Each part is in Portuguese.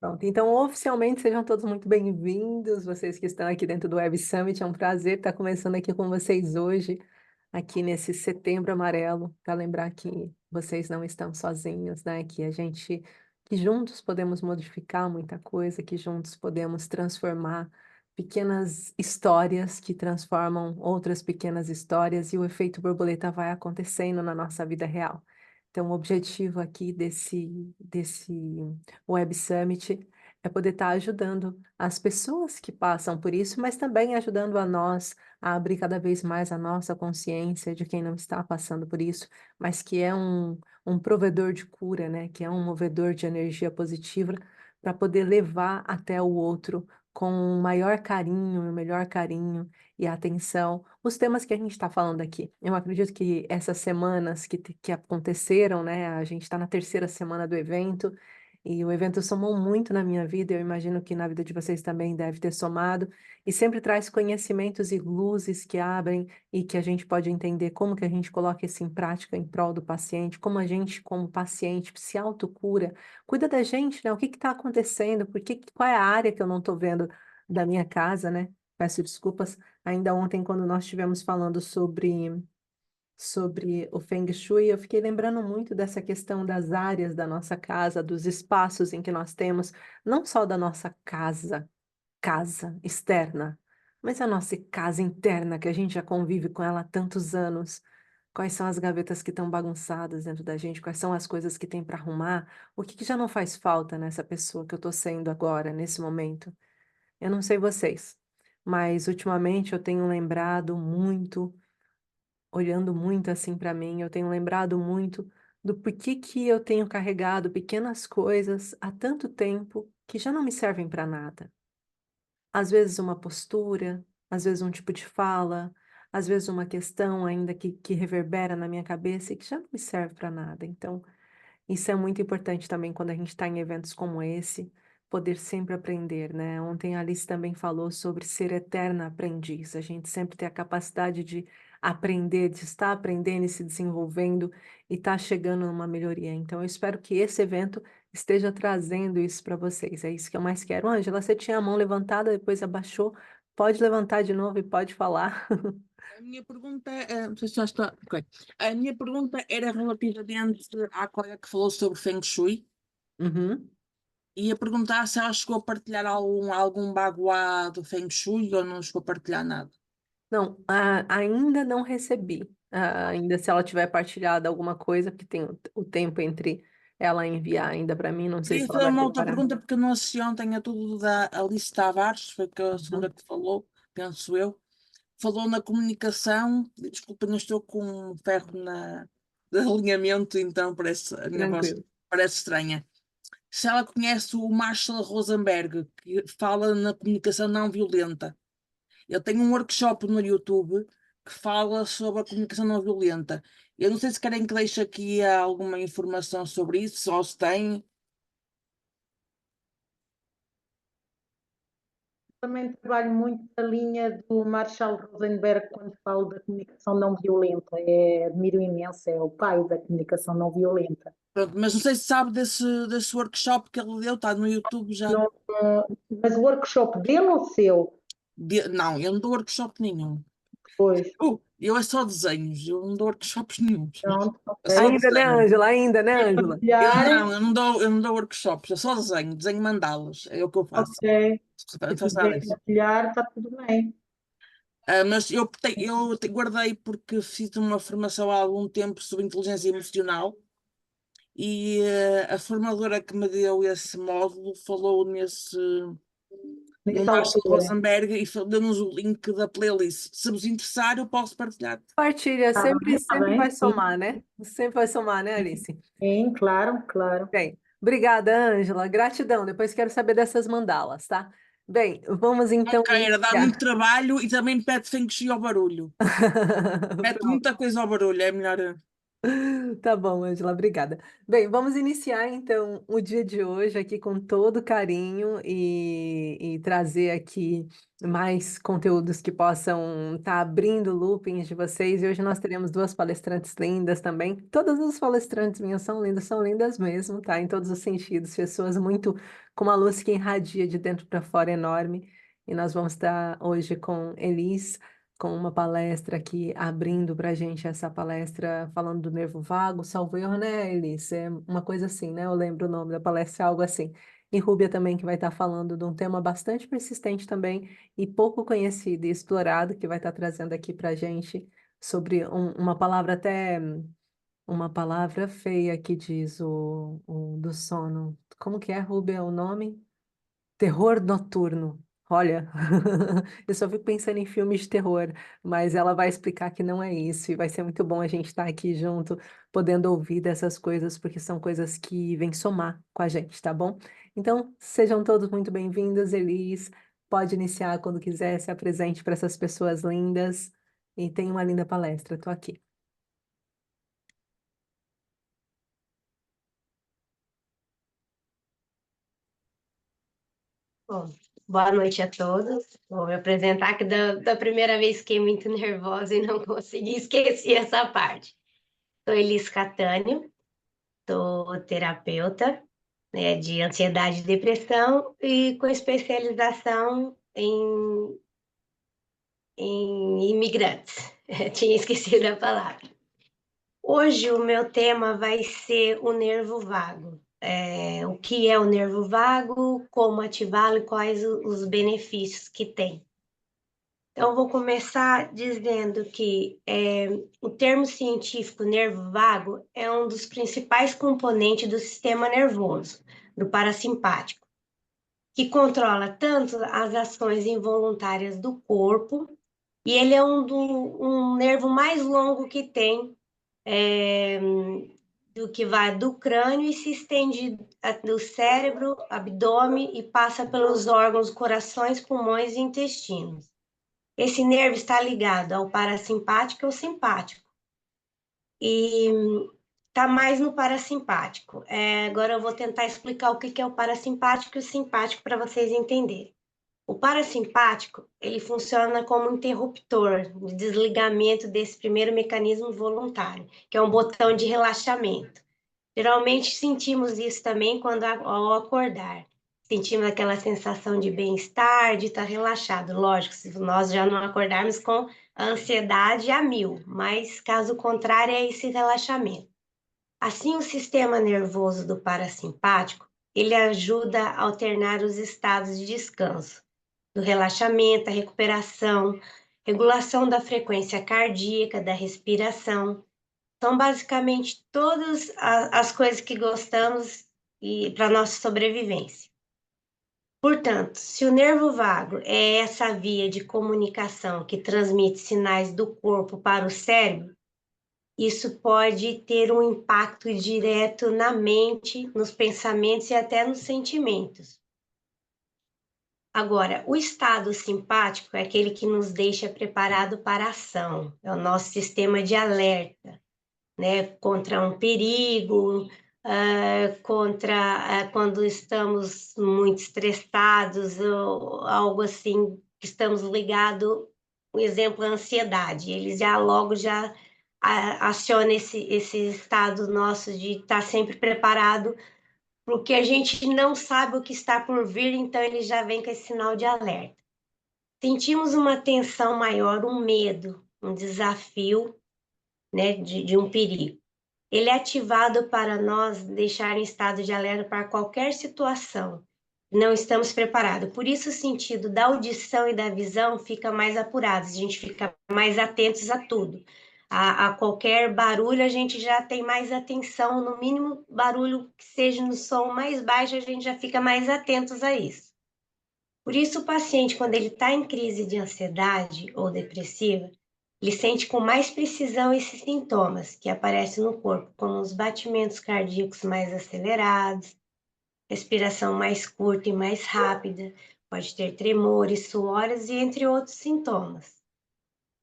Pronto, então oficialmente sejam todos muito bem-vindos, vocês que estão aqui dentro do Web Summit. É um prazer estar começando aqui com vocês hoje, aqui nesse Setembro Amarelo, para lembrar que vocês não estão sozinhos, né? Que juntos podemos modificar muita coisa, que juntos podemos transformar pequenas histórias que transformam outras pequenas histórias e o efeito borboleta vai acontecendo na nossa vida real. Então, o objetivo aqui desse Web Summit é poder estar ajudando as pessoas que passam por isso, mas também ajudando a nós a abrir cada vez mais a nossa consciência de quem não está passando por isso, mas que é um provedor de cura, né? Que é um movedor de energia positiva para poder levar até o outro com o maior carinho, o melhor carinho e atenção os temas que a gente está falando aqui. Eu acredito que essas semanas que aconteceram, né? A gente está na terceira semana do evento. E o evento somou muito na minha vida, eu imagino que na vida de vocês também deve ter somado, e sempre traz conhecimentos e luzes que abrem e que a gente pode entender como que a gente coloca isso em prática em prol do paciente, como a gente, como paciente, se autocura, cuida da gente, né? O que está acontecendo? Qual é a área que eu não estou vendo da minha casa, né? Peço desculpas. Ainda ontem, quando nós estivemos falando sobre o Feng Shui, eu fiquei lembrando muito dessa questão das áreas da nossa casa, dos espaços em que nós temos, não só da nossa casa externa, mas a nossa casa interna, que a gente já convive com ela há tantos anos. Quais são as gavetas que estão bagunçadas dentro da gente? Quais são as coisas que tem para arrumar? O que que já não faz falta nessa pessoa que eu estou sendo agora, nesse momento? Eu não sei vocês, mas ultimamente eu tenho lembrado muito olhando muito assim para mim, eu tenho lembrado muito do porquê que eu tenho carregado pequenas coisas há tanto tempo que já não me servem para nada. Às vezes uma postura, às vezes um tipo de fala, às vezes uma questão ainda que reverbera na minha cabeça e que já não me serve para nada. Então, isso é muito importante também quando a gente está em eventos como esse, poder sempre aprender, né? Ontem a Alice também falou sobre ser eterna aprendiz, a gente sempre ter a capacidade de aprender, de estar aprendendo e se desenvolvendo e estar chegando numa melhoria. Então, eu espero que esse evento esteja trazendo isso para vocês. É isso que eu mais quero. Ângela, você tinha a mão levantada, depois abaixou. Pode levantar de novo e pode falar. A minha pergunta, não sei se já está. Ok. A minha pergunta era relativamente à colega que falou sobre Feng Shui. Uhum. Ia perguntar se ela chegou a partilhar algum baguá do Feng Shui ou não chegou a partilhar nada. Não, ainda não recebi. Ainda se ela tiver partilhado alguma coisa, porque tem o tempo entre ela enviar ainda para mim, não sei Queria se ela fazer vai uma outra preparar. pergunta porque eu não assisti ontem a tudo da Alice Tavares, foi que a segunda Uhum. que falou, penso eu. Falou na comunicação, desculpa, não estou com um ferro de alinhamento, então parece, a minha voz Tranquilo. parece estranha. Se ela conhece o Marshall Rosenberg, que fala na comunicação não violenta. Ele tem um workshop no YouTube que fala sobre a comunicação não violenta. Eu não sei se querem que deixe aqui alguma informação sobre isso, ou se tem. Também trabalho muito na linha do Marshall Rosenberg quando falo da comunicação não violenta. Admiro imenso, é o pai da comunicação não violenta. Pronto, mas não sei se sabe desse workshop que ele deu, está no YouTube já. Não, mas o workshop dele ou seu? Não, eu não dou workshop nenhum. Pois, Eu é só desenhos, eu não dou workshops nenhum. pronto, É ok. só Ainda, né, desenho. Ângela? Ainda, né, Quer Ângela? partilhar? Eu não dou workshops, é só desenho, desenho mandalas, é o que eu faço. Ok. Não Se faço nada quiser disso. partilhar, está tudo bem. Mas guardei porque fiz uma formação há algum tempo sobre inteligência emocional e a formadora que me deu esse módulo falou no Nessa Marshall altura. Rosenberg e deu-nos o link da playlist. Se vos interessar, eu posso partilhar. Partilha, Está sempre bem, vai sim. somar, né? Sempre vai somar, né, Alice? Sim, claro, claro. Bem, obrigada, Ângela. Gratidão. Depois quero saber dessas mandalas, tá? Bem, vamos então Ok, era dar muito iniciar. trabalho e também pede Feng Shui ao barulho. Mete Pronto. muita coisa ao barulho, é melhor. Tá bom, Ângela, obrigada. Bem, vamos iniciar então o dia de hoje aqui com todo carinho e trazer aqui mais conteúdos que possam estar abrindo loopings de vocês. E hoje nós teremos duas palestrantes lindas também. Todas as palestrantes minhas são lindas mesmo, tá? Em todos os sentidos. Pessoas muito com uma luz que irradia de dentro para fora enorme. E nós vamos estar hoje com Elis com uma palestra aqui, abrindo para a gente essa palestra falando do nervo vago, salvo erro, né, Elis? É uma coisa assim, né? Eu lembro o nome da palestra, algo assim. E Rúbia também, que vai estar falando de um tema bastante persistente também e pouco conhecido e explorado, que vai estar trazendo aqui para a gente sobre uma palavra até, uma palavra feia que diz o do sono. Como que é, Rúbia, o nome? Terror noturno. Olha, eu só fico pensando em filmes de terror, mas ela vai explicar que não é isso, e vai ser muito bom a gente estar aqui junto, podendo ouvir dessas coisas, porque são coisas que vêm somar com a gente, tá bom? Então, sejam todos muito bem-vindos, Elis. Pode iniciar quando quiser, se apresente para essas pessoas lindas e tenha uma linda palestra. Estou aqui. Bom, boa noite a todos. Vou me apresentar que da primeira vez fiquei muito nervosa e não consegui esquecer essa parte. Sou Elis Catânio, sou terapeuta, né, de ansiedade e depressão e com especialização em imigrantes. Tinha esquecido a palavra. Hoje o meu tema vai ser o nervo vago. O que é o nervo vago, como ativá-lo e quais os benefícios que tem. Então, vou começar dizendo que o termo científico nervo vago é um dos principais componentes do sistema nervoso, do parasimpático, que controla tanto as ações involuntárias do corpo, e ele é um nervo mais longo que tem, do que vai do crânio e se estende do cérebro, abdômen e passa pelos órgãos, corações, pulmões e intestinos. Esse nervo está ligado ao parasimpático e ao simpático. E está mais no parasimpático. Agora eu vou tentar explicar o que é o parasimpático e o simpático para vocês entenderem. O parasimpático, ele funciona como interruptor de desligamento desse primeiro mecanismo voluntário, que é um botão de relaxamento. Geralmente sentimos isso também quando ao acordar. Sentimos aquela sensação de bem-estar, de estar relaxado. Lógico, se nós já não acordarmos com a ansiedade a mil, mas caso contrário é esse relaxamento. Assim, o sistema nervoso do parasimpático, ele ajuda a alternar os estados de descanso, do relaxamento, a recuperação, regulação da frequência cardíaca, da respiração. São basicamente todas as coisas que gostamos e para nossa sobrevivência. Portanto, se o nervo vago é essa via de comunicação que transmite sinais do corpo para o cérebro, isso pode ter um impacto direto na mente, nos pensamentos e até nos sentimentos. Agora, o estado simpático é aquele que nos deixa preparado para a ação, é o nosso sistema de alerta, né, contra um perigo, contra quando estamos muito estressados ou algo assim, que estamos ligados, por exemplo, à ansiedade. Eles já logo já aciona esse estado nosso de estar sempre preparado, porque a gente não sabe o que está por vir, então ele já vem com esse sinal de alerta. Sentimos uma tensão maior, um medo, um desafio, né, de um perigo. Ele é ativado para nós deixar em estado de alerta para qualquer situação. Não estamos preparados. Por isso, o sentido da audição e da visão fica mais apurado. A gente fica mais atentos a tudo. A qualquer barulho, a gente já tem mais atenção. No mínimo barulho que seja no som mais baixo, a gente já fica mais atentos a isso. Por isso, o paciente, quando ele está em crise de ansiedade ou depressiva, ele sente com mais precisão esses sintomas que aparecem no corpo, como os batimentos cardíacos mais acelerados, respiração mais curta e mais rápida, pode ter tremores, suores e entre outros sintomas.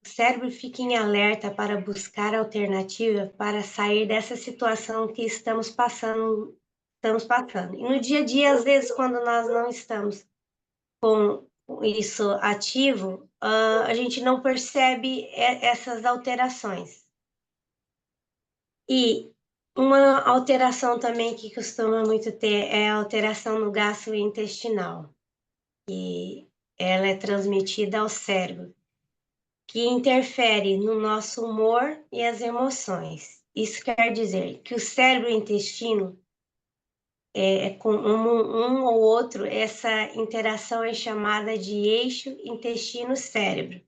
cérebro fica em alerta para buscar alternativa para sair dessa situação que estamos passando. E no dia a dia, às vezes, quando nós não estamos com isso ativo, a gente não percebe essas alterações. E uma alteração também que costuma muito ter é a alteração no gastrointestinal, e ela é transmitida ao cérebro, que interfere no nosso humor e as emoções. Isso quer dizer que o cérebro e o intestino, com um ou outro, essa interação é chamada de eixo intestino-cérebro.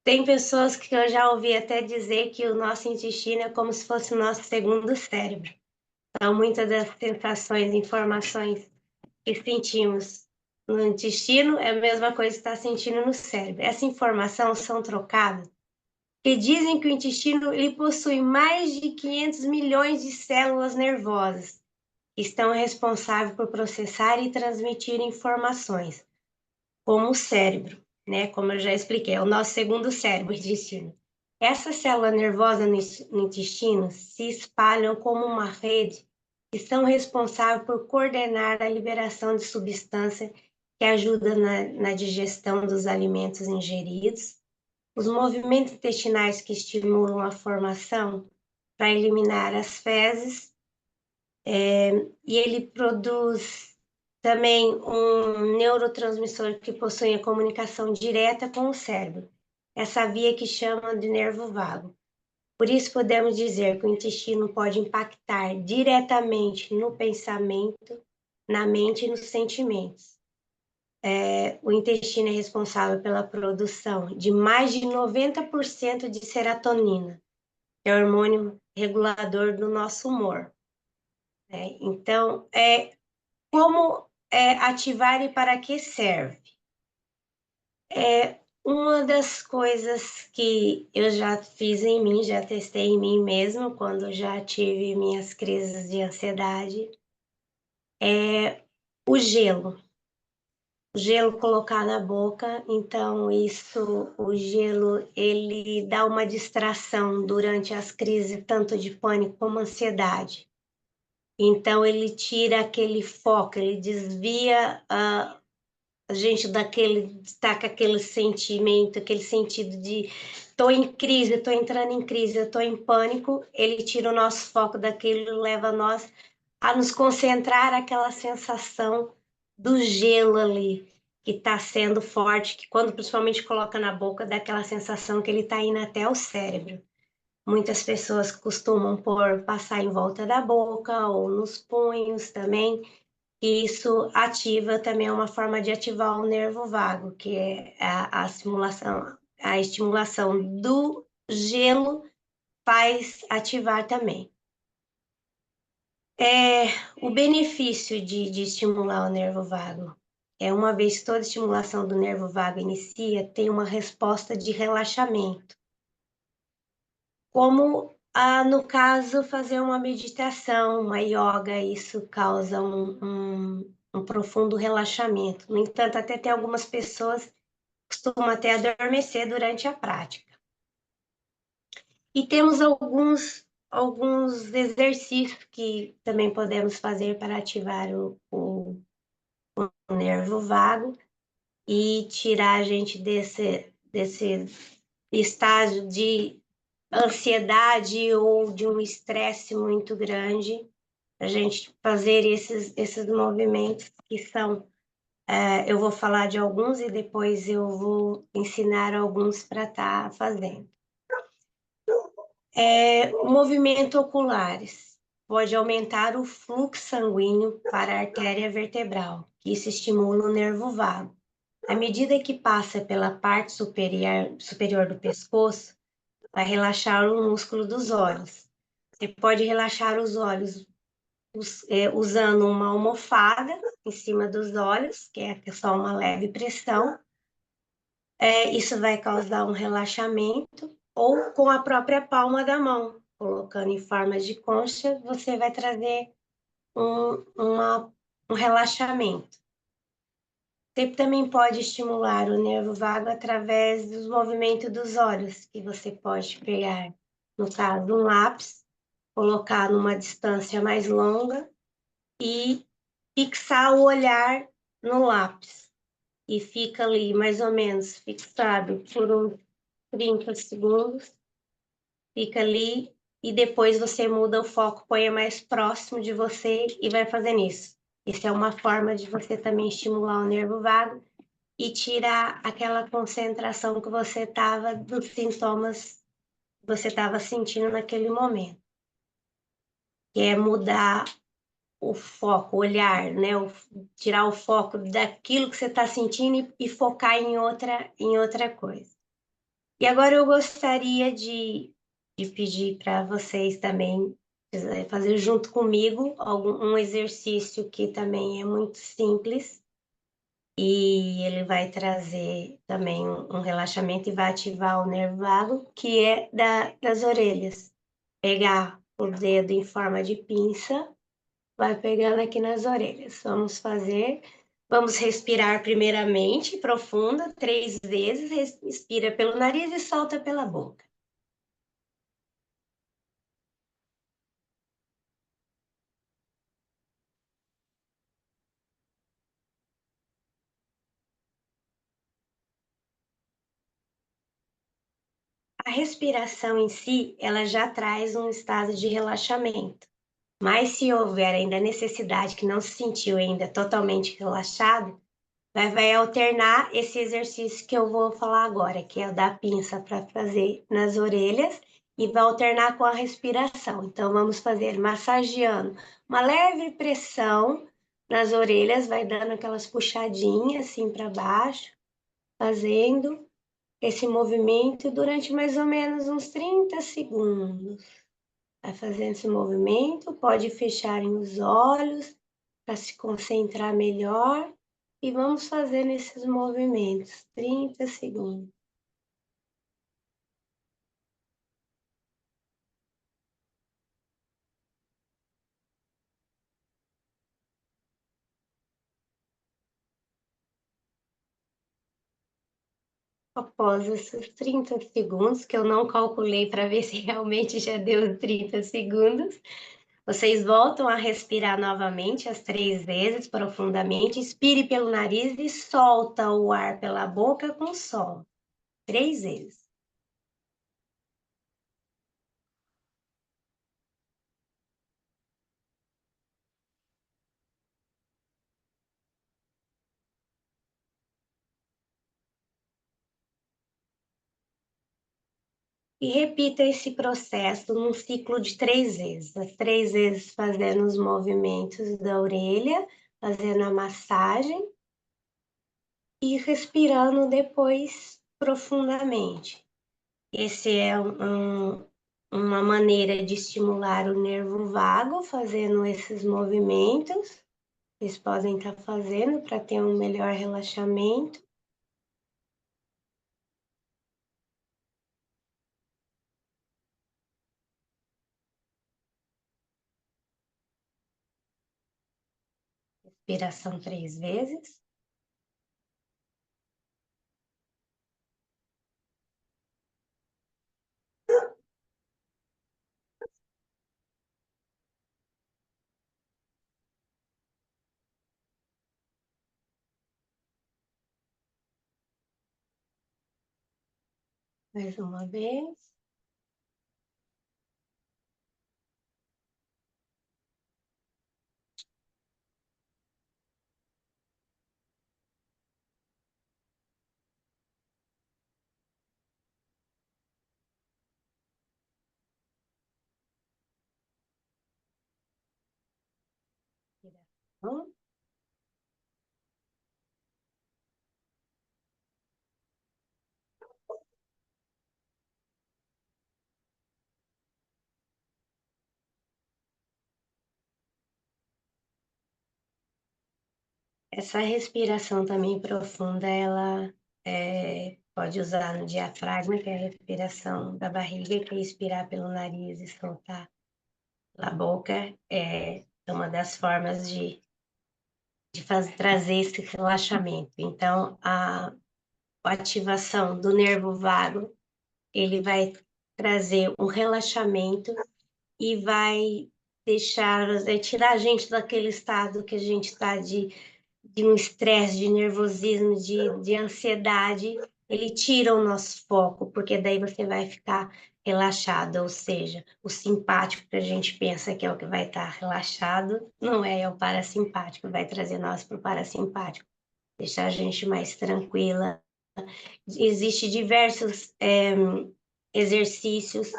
Tem pessoas que eu já ouvi até dizer que o nosso intestino é como se fosse o nosso segundo cérebro. Então, muitas das sensações, informações que sentimos no intestino é a mesma coisa que está sentindo no cérebro. Essa informação são trocadas, que dizem que o intestino ele possui mais de 500 milhões de células nervosas, que estão responsáveis por processar e transmitir informações, como o cérebro, né? Como eu já expliquei, é o nosso segundo cérebro, o intestino. Essas células nervosas no intestino se espalham como uma rede que são responsáveis por coordenar a liberação de substância que ajuda na digestão dos alimentos ingeridos, os movimentos intestinais que estimulam a formação para eliminar as fezes, e ele produz também um neurotransmissor que possui a comunicação direta com o cérebro, essa via que chama de nervo vago. Por isso podemos dizer que o intestino pode impactar diretamente no pensamento, na mente e nos sentimentos. O intestino é responsável pela produção de mais de 90% de serotonina, que é o hormônio regulador do nosso humor. Então, como ativar e para que serve? Uma das coisas que eu já fiz em mim, já testei em mim mesmo, quando já tive minhas crises de ansiedade, é o gelo. O gelo colocar na boca, então o gelo, ele dá uma distração durante as crises, tanto de pânico como ansiedade. Então, ele tira aquele foco, ele desvia a gente destaca aquele sentimento, aquele sentido de estou em crise, estou entrando em crise, estou em pânico, ele tira o nosso foco daquilo, leva nós a nos concentrar aquela sensação do gelo ali, que está sendo forte, que quando principalmente coloca na boca, dá aquela sensação que ele está indo até o cérebro. Muitas pessoas costumam passar em volta da boca ou nos punhos também, e isso ativa também uma forma de ativar o nervo vago, que é a estimulação do gelo faz ativar também. O benefício de estimular o nervo vago uma vez que toda estimulação do nervo vago inicia, tem uma resposta de relaxamento. Como, no caso, fazer uma meditação, uma yoga, isso causa um profundo relaxamento. No entanto, até tem algumas pessoas que costumam até adormecer durante a prática. E temos alguns exercícios que também podemos fazer para ativar o nervo vago e tirar a gente desse estágio de ansiedade ou de um estresse muito grande, a gente fazer esses movimentos que são, eu vou falar de alguns e depois eu vou ensinar alguns para estar fazendo. Movimento oculares pode aumentar o fluxo sanguíneo para a artéria vertebral, que isso estimula o nervo vago. À medida que passa pela parte superior do pescoço, vai relaxar o músculo dos olhos. Você pode relaxar os olhos usando uma almofada em cima dos olhos, que é só uma leve pressão. Isso vai causar um relaxamento, ou com a própria palma da mão, colocando em forma de concha, você vai trazer um relaxamento. Você também pode estimular o nervo vago através dos movimentos dos olhos, que você pode pegar, no caso, um lápis, colocar numa distância mais longa e fixar o olhar no lápis. E fica ali, mais ou menos, fixado por uns 30 segundos. Fica ali e depois você muda o foco, põe mais próximo de você e vai fazendo isso. Isso é uma forma de você também estimular o nervo vago e tirar aquela concentração que você estava dos sintomas que você estava sentindo naquele momento. Que é mudar o foco, o olhar, né? Tirar o foco daquilo que você está sentindo e focar em outra coisa. E agora eu gostaria de pedir para vocês também fazer junto comigo um exercício que também é muito simples e ele vai trazer também um relaxamento e vai ativar o nervo vago, que é das orelhas. Pegar o dedo em forma de pinça, vai pegando aqui nas orelhas. Vamos respirar primeiramente, profunda, 3 vezes, respira pelo nariz e solta pela boca. A respiração em si, ela já traz um estado de relaxamento. Mas se houver ainda necessidade que não se sentiu ainda totalmente relaxado, vai alternar esse exercício que eu vou falar agora, que é o da pinça para fazer nas orelhas, e vai alternar com a respiração. Então, vamos fazer massageando uma leve pressão nas orelhas, vai dando aquelas puxadinhas assim para baixo, fazendo esse movimento durante mais ou menos uns 30 segundos. Vai fazendo esse movimento, pode fecharem os olhos para se concentrar melhor e vamos fazendo esses movimentos, 30 segundos. Após esses 30 segundos, que eu não calculei para ver se realmente já deu 30 segundos, vocês voltam a respirar novamente as 3 vezes profundamente, expire pelo nariz e solta o ar pela boca com som. 3 vezes. E repita esse processo num ciclo de 3 vezes. As 3 vezes fazendo os movimentos da orelha, fazendo a massagem e respirando depois profundamente. Esse é uma maneira de estimular o nervo vago, fazendo esses movimentos. Vocês podem estar fazendo para ter um melhor relaxamento. Respiração 3 vezes. Mais uma vez. Respiração. Essa respiração também profunda, ela pode usar no diafragma, que é a respiração da barriga, que é expirar pelo nariz e soltar pela boca. É uma das formas de trazer esse relaxamento. Então, a ativação do nervo vago, ele vai trazer um relaxamento e vai deixar, tirar a gente daquele estado que a gente está de um estresse, de nervosismo, de ansiedade. Ele tira o nosso foco, porque daí você vai ficar relaxado, ou seja, o simpático que a gente pensa que é o que vai estar relaxado, não é, é o parasimpático, vai trazer nós para o parasimpático, deixar a gente mais tranquila. Existem diversos exercícios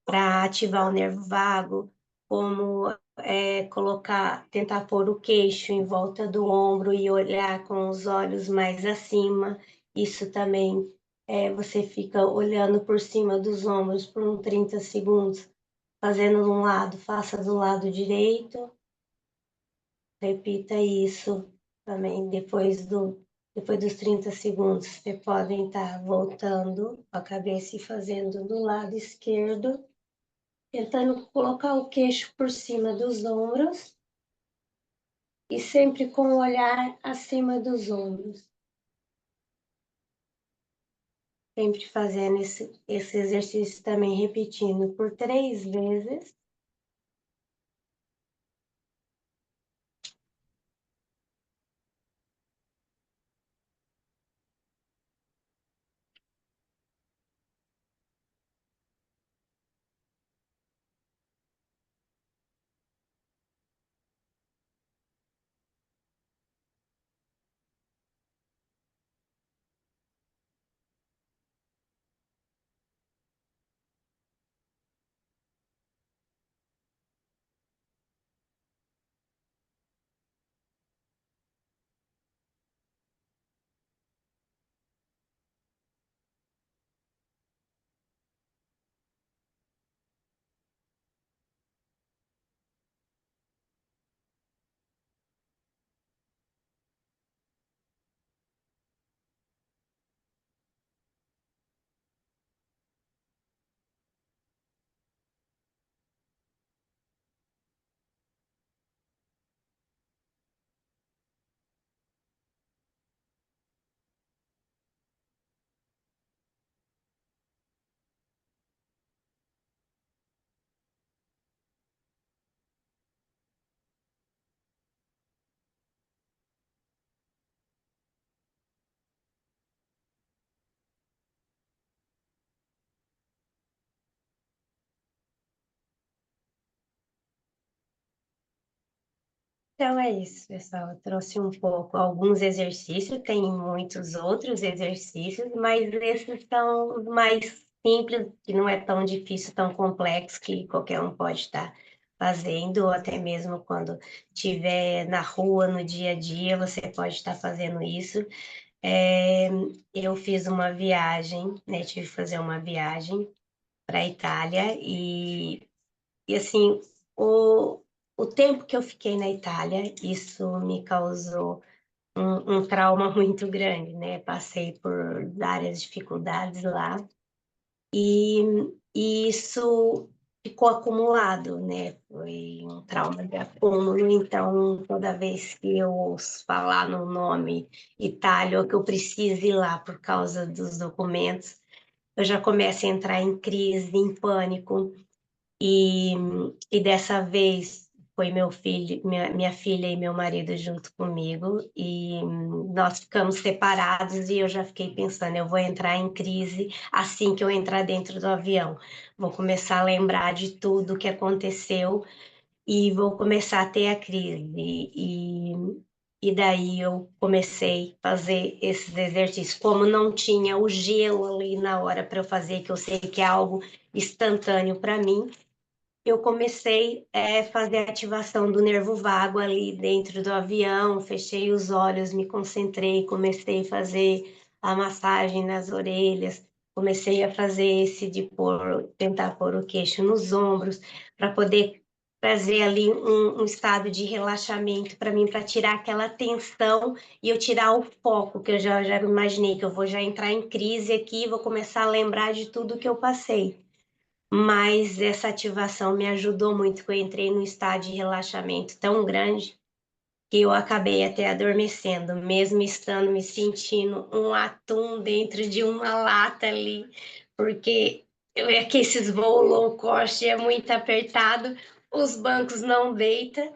para ativar o nervo vago, como tentar pôr o queixo em volta do ombro e olhar com os olhos mais acima. Isso também, você fica olhando por cima dos ombros por uns 30 segundos, fazendo de um lado, faça do lado direito, repita isso também depois dos 30 segundos. Você pode estar voltando a cabeça e fazendo do lado esquerdo, tentando colocar o queixo por cima dos ombros e sempre com o olhar acima dos ombros. Sempre fazendo esse exercício também, repetindo por 3 vezes. Então é isso, pessoal. Eu trouxe um pouco alguns exercícios, tem muitos outros exercícios, mas esses são os mais simples, que não é tão difícil, tão complexo, que qualquer um pode estar fazendo, ou até mesmo quando estiver na rua, no dia a dia, você pode estar fazendo isso. Eu fiz uma viagem, né? Tive que fazer uma viagem para a Itália e assim, o tempo que eu fiquei na Itália, isso me causou um trauma muito grande, né? Passei por várias dificuldades lá e, e isso ficou acumulado, né? Foi um trauma de acúmulo, então toda vez que eu ouço falar no nome Itália ou que eu preciso ir lá por causa dos documentos, eu já começo a entrar em crise, em pânico. E dessa vez foi meu filho, minha filha e meu marido junto comigo, e nós ficamos separados e eu já fiquei pensando, eu vou entrar em crise assim que eu entrar dentro do avião. Vou começar a lembrar de tudo que aconteceu e vou começar a ter a crise. E daí eu comecei a fazer esses exercícios. Como não tinha o gelo ali na hora para eu fazer, que eu sei que é algo instantâneo para mim, eu comecei a fazer a ativação do nervo vago ali dentro do avião, fechei os olhos, me concentrei, comecei a fazer a massagem nas orelhas, comecei a fazer esse de tentar pôr o queixo nos ombros, para poder trazer ali um estado de relaxamento para mim, para tirar aquela tensão e eu tirar o foco, que eu já imaginei que eu vou já entrar em crise aqui, vou começar a lembrar de tudo que eu passei. Mas essa ativação me ajudou muito, porque eu entrei num estado de relaxamento tão grande que eu acabei até adormecendo, mesmo estando me sentindo um atum dentro de uma lata ali, porque é que esses voos low cost é muito apertado, os bancos não deitam,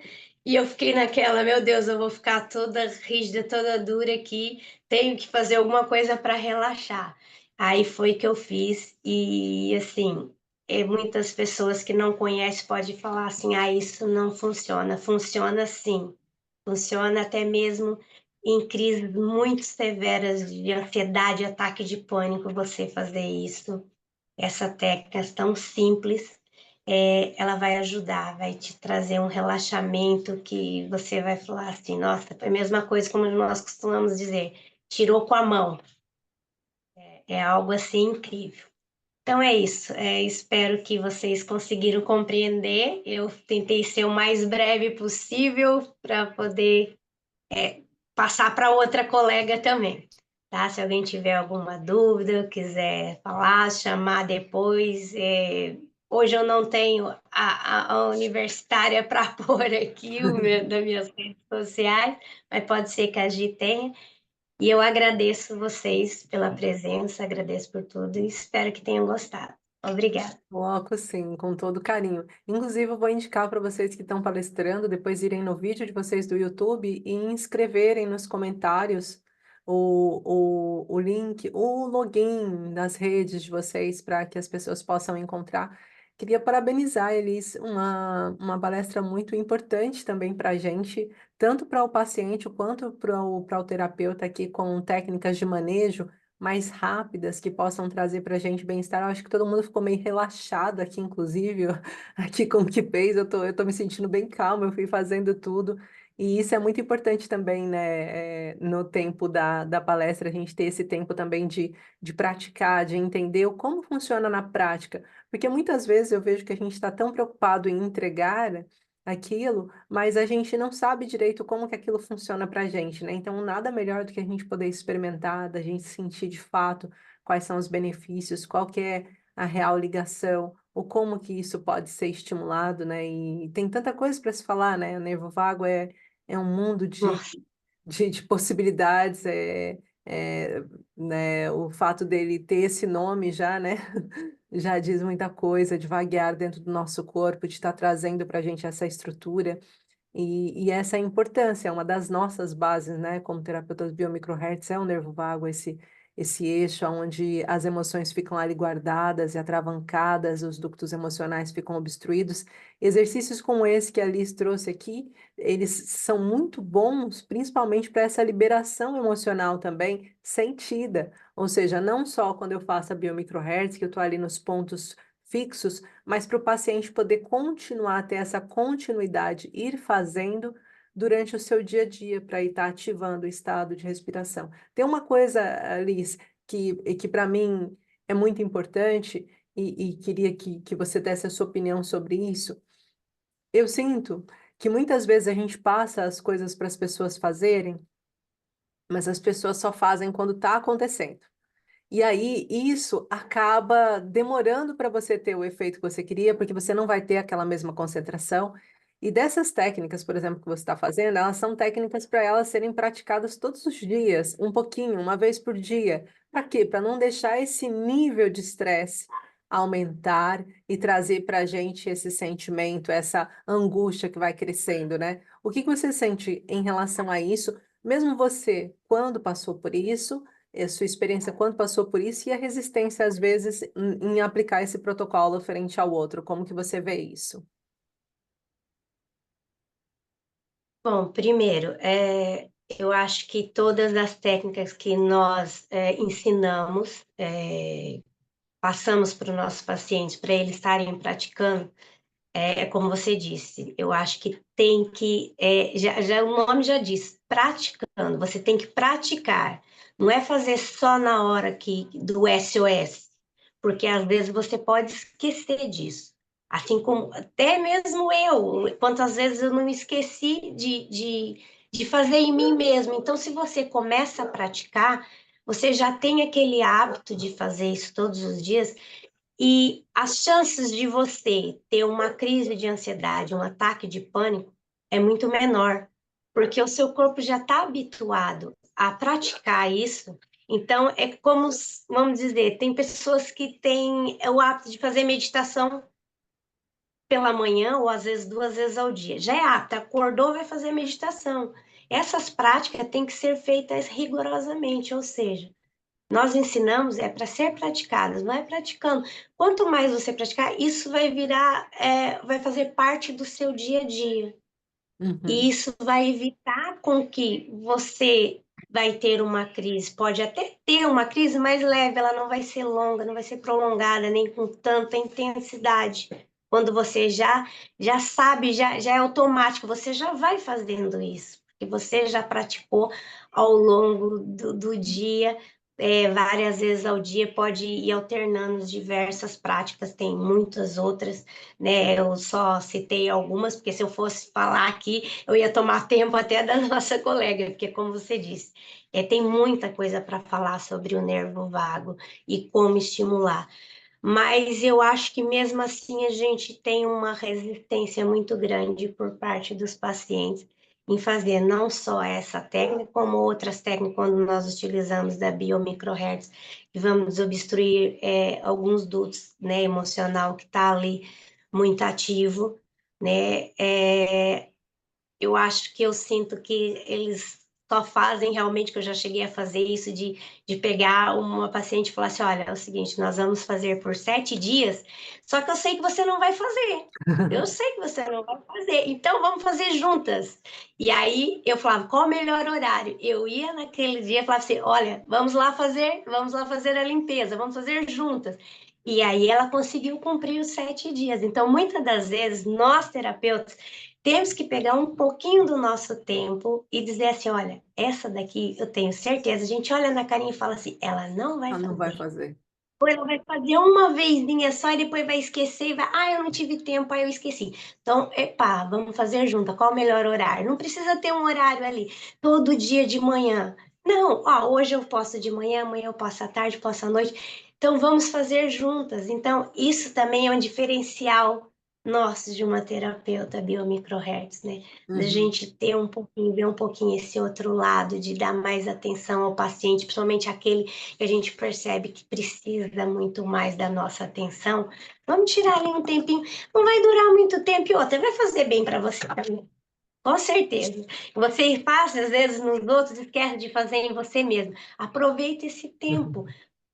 e eu fiquei naquela, meu Deus, eu vou ficar toda rígida, toda dura aqui, tenho que fazer alguma coisa para relaxar. Aí foi que eu fiz, e assim, muitas pessoas que não conhecem podem falar assim, ah, isso não funciona. Funciona sim. Funciona até mesmo em crises muito severas de ansiedade, ataque de pânico, você fazer isso. Essa técnica tão simples, ela vai ajudar, vai te trazer um relaxamento que você vai falar assim, nossa, foi a mesma coisa como nós costumamos dizer, tirou com a mão. É algo assim incrível. Então é isso. Espero que vocês conseguiram compreender. Eu tentei ser o mais breve possível para poder passar para outra colega também. Tá? Se alguém tiver alguma dúvida, quiser falar, chamar depois. Hoje eu não tenho a universitária para pôr aqui das minhas redes sociais, mas pode ser que a Gi tenha. E eu agradeço vocês pela presença, agradeço por tudo e espero que tenham gostado. Obrigada. Coloco sim, com todo carinho. Inclusive, eu vou indicar para vocês que estão palestrando, depois irem no vídeo de vocês do YouTube e inscreverem nos comentários o link, o login das redes de vocês para que as pessoas possam encontrar. Queria parabenizar eles, uma palestra muito importante também para a gente, tanto para o paciente quanto para o terapeuta aqui com técnicas de manejo mais rápidas que possam trazer para a gente bem-estar. Eu acho que todo mundo ficou meio relaxado aqui, inclusive, aqui com o que fez, eu tô me sentindo bem calma, eu fui fazendo tudo. E isso é muito importante também, né? No tempo da palestra, a gente ter esse tempo também de praticar, de entender como funciona na prática. Porque muitas vezes eu vejo que a gente está tão preocupado em entregar aquilo, mas a gente não sabe direito como que aquilo funciona para a gente, né? Então, nada melhor do que a gente poder experimentar, da gente sentir de fato quais são os benefícios, qual que é a real ligação, ou como que isso pode ser estimulado, né? E tem tanta coisa para se falar, né? O nervo vago é um mundo Nossa, de possibilidades, né, o fato dele ter esse nome já, né, já diz muita coisa, de vaguear dentro do nosso corpo, de estar trazendo para a gente essa estrutura. E essa é a importância, é uma das nossas bases, né, como terapeutas biomicrohertz, é o nervo vago, esse eixo onde as emoções ficam ali guardadas e atravancadas, os ductos emocionais ficam obstruídos. Exercícios como esse que a Liz trouxe aqui, eles são muito bons, principalmente para essa liberação emocional também sentida. Ou seja, não só quando eu faço a biomicrohertz, que eu estou ali nos pontos fixos, mas para o paciente poder continuar a ter essa continuidade, ir fazendo durante o seu dia a dia, para ir estar ativando o estado de respiração. Tem uma coisa, Liz, que para mim é muito importante e queria que você desse a sua opinião sobre isso. Eu sinto que muitas vezes a gente passa as coisas para as pessoas fazerem, mas as pessoas só fazem quando está acontecendo. E aí, isso acaba demorando para você ter o efeito que você queria, porque você não vai ter aquela mesma concentração. E dessas técnicas, por exemplo, que você está fazendo, elas são técnicas para elas serem praticadas todos os dias, um pouquinho, uma vez por dia. Para quê? Para não deixar esse nível de estresse aumentar e trazer para a gente esse sentimento, essa angústia que vai crescendo, né? O que que você sente em relação a isso? Mesmo você, quando passou por isso, a sua experiência quando passou por isso e a resistência, às vezes, em aplicar esse protocolo frente ao outro. Como que você vê isso? bom, primeiro, eu acho que todas as técnicas que nós ensinamos, passamos para os nossos pacientes, para eles estarem praticando, como você disse, eu acho que tem que, já o nome já diz, praticando, você tem que praticar, não é fazer só na hora do SOS, porque às vezes você pode esquecer disso. Assim como até mesmo eu, quantas vezes eu não me esqueci de fazer em mim mesmo. Então, se você começa a praticar, você já tem aquele hábito de fazer isso todos os dias, e as chances de você ter uma crise de ansiedade, um ataque de pânico, é muito menor. porque o seu corpo já está habituado a praticar isso. Então, é como, vamos dizer, tem pessoas que têm o hábito de fazer meditação pela manhã ou às vezes 2 vezes ao dia. Já é apta, acordou, vai fazer meditação. Essas práticas têm que ser feitas rigorosamente, ou seja, nós ensinamos para ser praticadas, não é praticando. Quanto mais você praticar, isso vai virar, vai fazer parte do seu dia a dia. E Uhum. isso vai evitar com que você vai ter uma crise. Pode até ter uma crise mais leve, ela não vai ser longa, não vai ser prolongada, nem com tanta intensidade. Quando você já sabe, já é automático, você já vai fazendo isso, porque você já praticou ao longo do dia, várias vezes ao dia, pode ir alternando diversas práticas, tem muitas outras, né? Eu só citei algumas, porque se eu fosse falar aqui, eu ia tomar tempo até da nossa colega, porque, como você disse, tem muita coisa para falar sobre o nervo vago e como estimular. Mas eu acho que mesmo assim a gente tem uma resistência muito grande por parte dos pacientes em fazer não só essa técnica, como outras técnicas quando nós utilizamos da biomicrohertz, que vamos obstruir alguns dutos, né, emocional que está ali muito ativo, né? Eu acho que eu sinto que eles só fazem realmente, que eu já cheguei a fazer isso, de pegar uma paciente e falar assim, olha, é o seguinte, nós vamos fazer por 7 dias, só que eu sei que você não vai fazer. Eu sei que você não vai fazer, então vamos fazer juntas. E aí eu falava, qual o melhor horário? Eu ia naquele dia e falava assim, olha, vamos lá fazer a limpeza, vamos fazer juntas. E aí ela conseguiu cumprir os 7 dias. Então, muitas das vezes, nós terapeutas temos que pegar um pouquinho do nosso tempo e dizer assim, olha, essa daqui eu tenho certeza. A gente olha na carinha e fala assim, ela não vai Ela não vai fazer. fazer. Ou ela vai fazer uma vezinha só e depois vai esquecer e vai, eu não tive tempo, eu esqueci. Então, epá, vamos fazer junto. Qual o melhor horário? Não precisa ter um horário ali, todo dia de manhã. Não, hoje eu posso de manhã, amanhã eu posso à tarde, posso à noite. Então, vamos fazer juntas. Então, isso também é um diferencial nosso de uma terapeuta biomicrohertz, né? Da Uhum. gente ter um pouquinho, ver um pouquinho esse outro lado, de dar mais atenção ao paciente, principalmente aquele que a gente percebe que precisa muito mais da nossa atenção. Vamos tirar ali um tempinho, não vai durar muito tempo e outra, vai fazer bem para você também. Com certeza. Você passa, às vezes, nos outros, esquece de fazer em você mesmo. Aproveita esse tempo,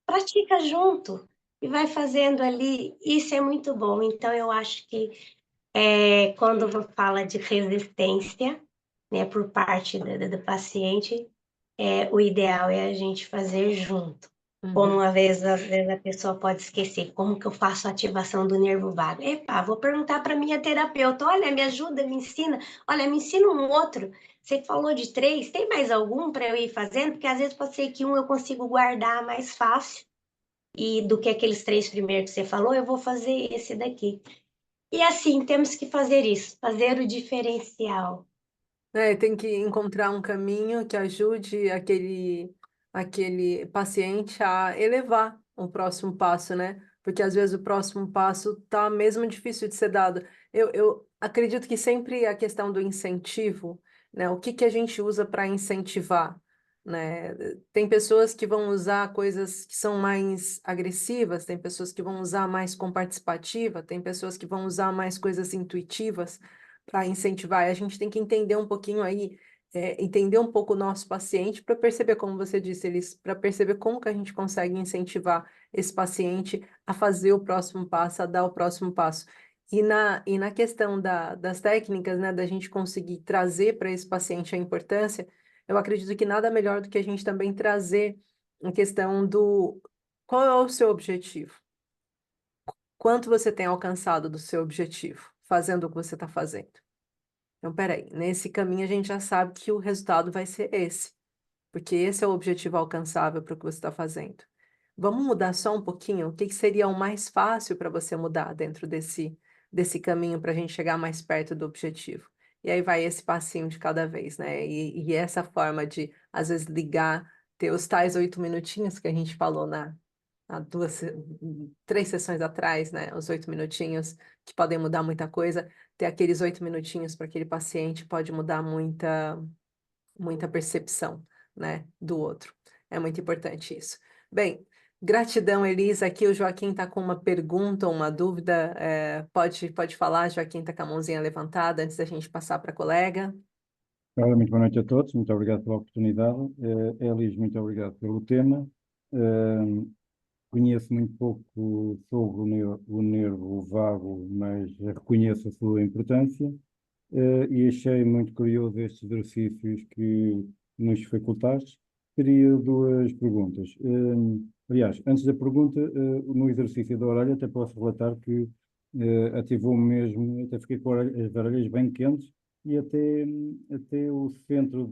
pratica junto e vai fazendo ali. Isso é muito bom. Então, eu acho que quando fala de resistência, né, por parte do paciente, o ideal é a gente fazer junto. Como Uhum. às vezes a pessoa pode esquecer, como que eu faço a ativação do nervo vago? Epa, vou perguntar para minha terapeuta, olha, me ajuda, me ensina, olha, me ensina um outro. Você falou de 3, tem mais algum para eu ir fazendo? Porque às vezes pode ser que um eu consigo guardar mais fácil, e do que aqueles 3 primeiros que você falou, eu vou fazer esse daqui. E assim, temos que fazer isso, fazer o diferencial. Tem que encontrar um caminho que ajude aquele paciente a elevar o próximo passo, né? Porque às vezes o próximo passo tá mesmo difícil de ser dado. Eu acredito que sempre a questão do incentivo, né? O que que a gente usa para incentivar, né? Tem pessoas que vão usar coisas que são mais agressivas, tem pessoas que vão usar mais comparticipativa, tem pessoas que vão usar mais coisas intuitivas para incentivar. E a gente tem que entender um pouquinho aí, entender um pouco o nosso paciente para perceber, como você disse, eles, para perceber como que a gente consegue incentivar esse paciente a fazer o próximo passo, a dar o próximo passo. E na questão das técnicas, né, da gente conseguir trazer para esse paciente a importância, eu acredito que nada melhor do que a gente também trazer a questão do qual é o seu objetivo? Quanto você tem alcançado do seu objetivo, fazendo o que você está fazendo? Então, peraí, nesse caminho a gente já sabe que o resultado vai ser esse, porque esse é o objetivo alcançável para o que você está fazendo. Vamos mudar só um pouquinho? O que que seria o mais fácil para você mudar dentro desse caminho para a gente chegar mais perto do objetivo? E aí vai esse passinho de cada vez, né? E essa forma de, às vezes, ligar, ter os tais 8 minutinhos que a gente falou há 3 sessões atrás, né? Os 8 minutinhos que podem mudar muita coisa. Ter aqueles 8 minutinhos para aquele paciente pode mudar muita percepção, né, do outro. É muito importante isso. Bem, gratidão, Elisa. Aqui o Joaquim está com uma pergunta, uma dúvida. Pode falar, Joaquim está com a mãozinha levantada antes da gente passar para a colega. Ora, muito boa noite a todos, muito obrigado pela oportunidade. Elis, muito obrigado pelo tema. Conheço muito pouco sobre o nervo vago, mas reconheço a sua importância. E achei muito curioso estes exercícios que nos facultaste. Teria duas perguntas. Aliás, antes da pergunta, no exercício da orelha, até posso relatar que ativou-me mesmo, até fiquei com as orelhas bem quentes e até o centro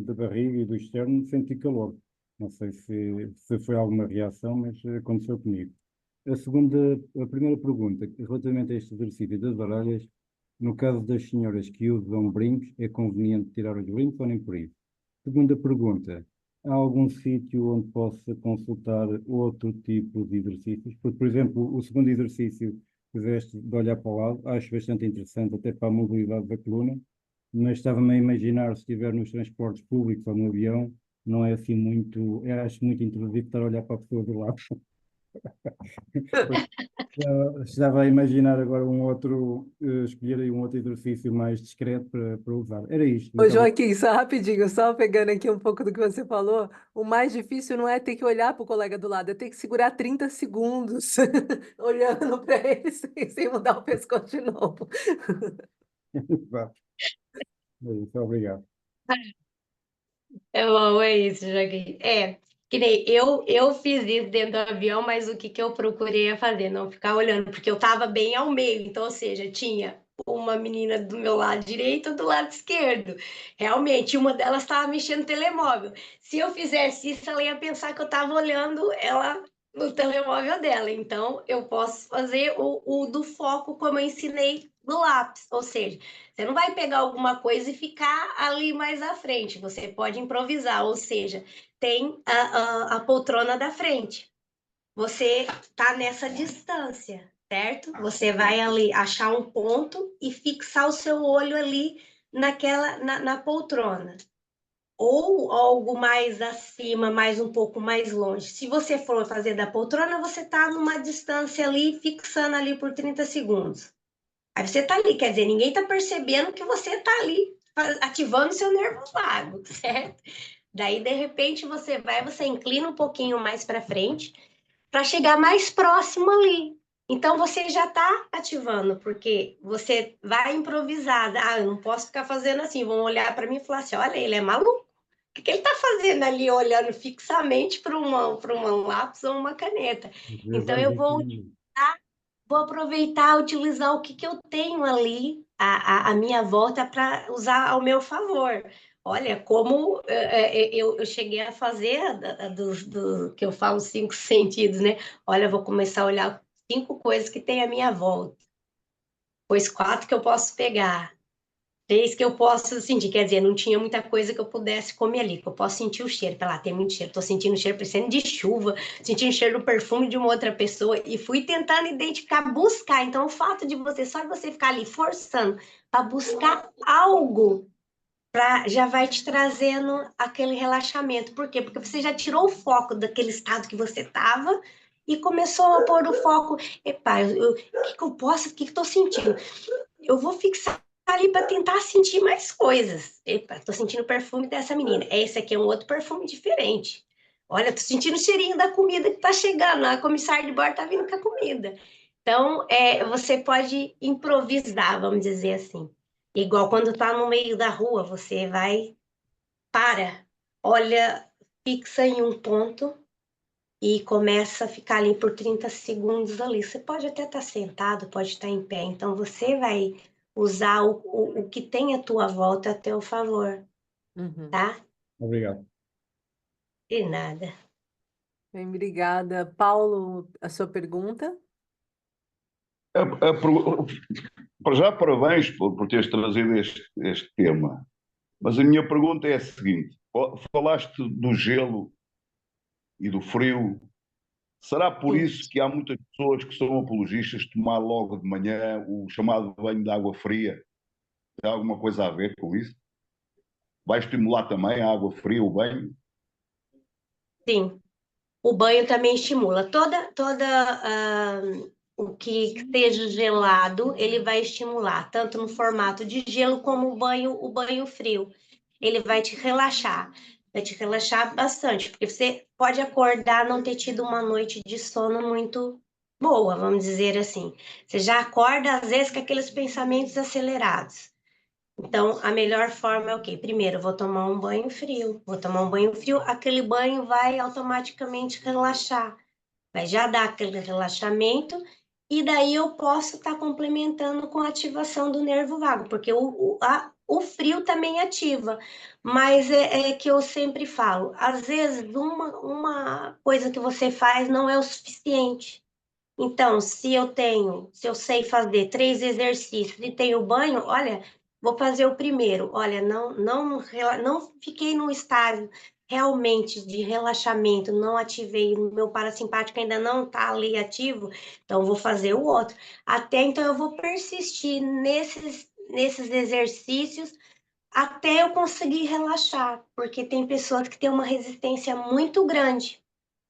da barriga e do externo senti calor. Não sei se foi alguma reação, mas aconteceu comigo. A primeira pergunta, relativamente a este exercício das orelhas, no caso das senhoras que usam brincos, é conveniente tirar os brincos ou nem por isso? Segunda pergunta, há algum sítio onde possa consultar outro tipo de exercícios? Porque, por exemplo, o segundo exercício que fizeste de olhar para o lado, acho bastante interessante até para a mobilidade da coluna, mas estava-me a imaginar se estiver nos transportes públicos ou no avião, não é assim muito, acho muito intrusivo estar a olhar para a pessoa do lado. Estava a imaginar agora escolher aí um outro exercício mais discreto para usar. Era isto. Ô, Joaquim, só rapidinho, só pegando aqui um pouco do que você falou, o mais difícil não é ter que olhar para o colega do lado, é ter que segurar 30 segundos olhando para ele sem mudar o pescoço de novo. Exato. É isso, obrigado. É bom, é isso, Joaquim. Que nem eu fiz isso dentro do avião, mas o que eu procurei é fazer, não ficar olhando, porque eu estava bem ao meio, então, ou seja, tinha uma menina do meu lado direito e do lado esquerdo. Realmente, uma delas estava mexendo no telemóvel. Se eu fizesse isso, ela ia pensar que eu estava olhando ela no telemóvel dela. Então, eu posso fazer o do foco, como eu ensinei do lápis, ou seja, você não vai pegar alguma coisa e ficar ali mais à frente, você pode improvisar, ou seja, tem a poltrona da frente. Você está nessa distância, certo? Você vai ali achar um ponto e fixar o seu olho ali na poltrona. Ou algo mais acima, mais um pouco mais longe. Se você for fazer da poltrona, você está numa distância ali, fixando ali por 30 segundos. Aí você tá ali, quer dizer, ninguém tá percebendo que você tá ali ativando seu nervo vago, certo? Daí, de repente, você inclina um pouquinho mais para frente para chegar mais próximo ali. Então, você já está ativando, porque você vai improvisar. Ah, eu não posso ficar fazendo assim. Vão olhar para mim e falar assim: olha, ele é maluco. O que ele está fazendo ali, olhando fixamente para um lápis ou uma caneta? Então, eu vou aproveitar, utilizar o que eu tenho ali, a minha volta, para usar ao meu favor. Olha, como eu cheguei a fazer que eu falo 5 sentidos, né? Olha, eu vou começar a olhar 5 coisas que tem à minha volta, pois 4 que eu posso pegar. 3 que eu posso sentir, quer dizer, não tinha muita coisa que eu pudesse comer ali, que eu posso sentir o cheiro, lá, tem muito cheiro, tô sentindo o cheiro parecendo de chuva, sentindo o cheiro do perfume de uma outra pessoa, e fui tentando identificar, buscar, então o fato de só de você ficar ali forçando para buscar algo, já vai te trazendo aquele relaxamento, por quê? Porque você já tirou o foco daquele estado que você estava, e começou a pôr o foco, epa, o que eu posso, o que eu tô sentindo? Eu vou fixar ali para tentar sentir mais coisas. Epa, tô sentindo o perfume dessa menina. Esse aqui é um outro perfume diferente. Olha, tô sentindo o cheirinho da comida que tá chegando. A comissária de bordo tá vindo com a comida. Então, você pode improvisar, vamos dizer assim. Igual quando tá no meio da rua, você vai, olha, fixa em um ponto e começa a ficar ali por 30 segundos ali. Você pode até estar sentado, pode estar em pé, então você vai usar o que tem à tua volta a teu favor, Uhum. tá? Obrigado. De nada. Bem, obrigada. Paulo, a sua pergunta? Para já, parabéns por teres trazido este tema. Mas a minha pergunta é a seguinte: falaste do gelo e do frio, Será por Sim. isso que há muitas pessoas que são apologistas de tomar logo de manhã o chamado banho de água fria? Tem alguma coisa a ver com isso? Vai estimular também a água fria, o banho? Sim. O banho também estimula. O que esteja gelado, ele vai estimular, tanto no formato de gelo como o banho frio. Ele vai te relaxar bastante, porque você pode acordar não ter tido uma noite de sono muito boa, vamos dizer assim. Você já acorda, às vezes, com aqueles pensamentos acelerados. Então, a melhor forma é o quê? Primeiro, eu vou tomar um banho frio. Vou tomar um banho frio, aquele banho vai automaticamente relaxar, vai já dar aquele relaxamento, e daí eu posso estar complementando com a ativação do nervo vago, porque o frio também ativa, mas é que eu sempre falo, às vezes uma coisa que você faz não é o suficiente. Então, se eu sei fazer 3 exercícios e tenho banho, olha, vou fazer o primeiro. Olha, não fiquei num estágio realmente de relaxamento, não ativei, o meu parasimpático ainda não está ali ativo, então vou fazer o outro. Até então eu vou persistir nesses exercícios até eu conseguir relaxar, porque tem pessoas que têm uma resistência muito grande,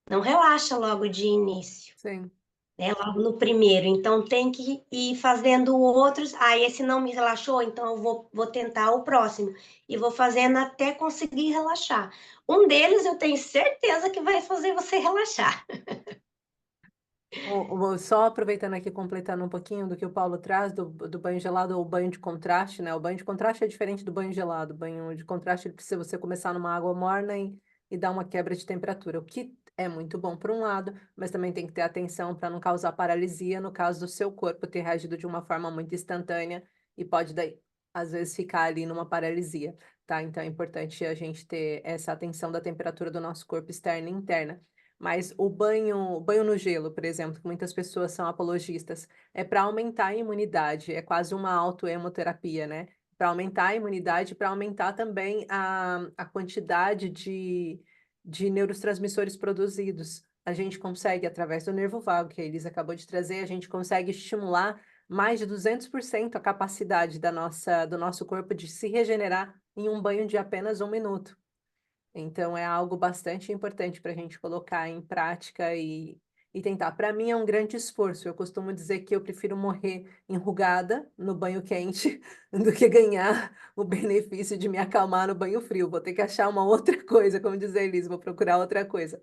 não relaxa logo de início, Sim. né? Logo no primeiro. Então tem que ir fazendo outros. Ah, esse não me relaxou, então eu vou tentar o próximo. E vou fazendo até conseguir relaxar. Um deles eu tenho certeza que vai fazer você relaxar. Só aproveitando aqui, completando um pouquinho do que o Paulo traz do banho gelado ou banho de contraste, né? O banho de contraste é diferente do banho gelado. O banho de contraste ele precisa você começar numa água morna e dar uma quebra de temperatura, o que é muito bom por um lado, mas também tem que ter atenção para não causar paralisia no caso do seu corpo ter reagido de uma forma muito instantânea e pode daí, às vezes, ficar ali numa paralisia, tá? Então é importante a gente ter essa atenção da temperatura do nosso corpo externa e interna. Mas o banho no gelo, por exemplo, que muitas pessoas são apologistas, é para aumentar a imunidade, é quase uma autoemoterapia, né? Para aumentar a imunidade, para aumentar também a quantidade de neurotransmissores produzidos. A gente consegue, através do nervo vago, que a Elisa acabou de trazer, a gente consegue estimular mais de 200% a capacidade do nosso corpo de se regenerar em um banho de apenas 1 minuto. Então, é algo bastante importante para a gente colocar em prática e tentar. Para mim, é um grande esforço. Eu costumo dizer que eu prefiro morrer enrugada no banho quente do que ganhar o benefício de me acalmar no banho frio. Vou ter que achar uma outra coisa, como diz a Elisa, vou procurar outra coisa.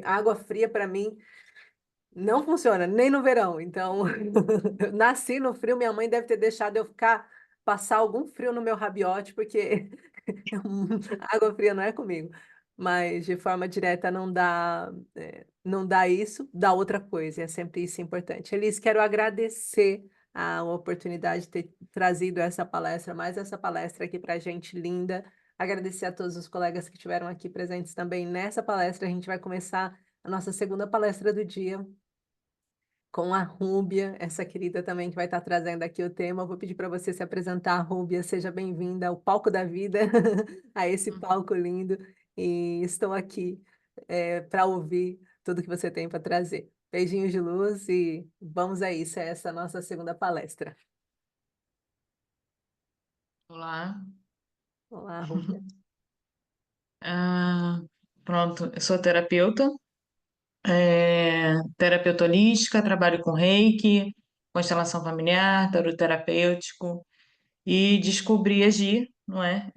Água fria, para mim, não funciona, nem no verão. Então, eu nasci no frio, minha mãe deve ter deixado eu passar algum frio no meu rabiote, porque água fria não é comigo. Mas de forma direta não dá isso, dá outra coisa. É sempre isso importante. Elis, quero agradecer a oportunidade de ter trazido essa palestra, mais essa palestra aqui para a gente linda. Agradecer a todos os colegas que estiveram aqui presentes também nessa palestra. A gente vai começar a nossa segunda palestra do dia com a Rúbia, essa querida também que vai estar trazendo aqui o tema. Eu vou pedir para você se apresentar, Rúbia. Seja bem-vinda ao palco da vida, a esse palco lindo. E estou aqui para ouvir tudo que você tem para trazer. Beijinhos de luz e vamos a isso, é essa nossa segunda palestra. Olá. Olá, Rúbia. Ah, pronto, eu sou terapeuta, terapeuta holística, trabalho com Reiki, constelação familiar, tarot terapêutico e descobri agir, não é?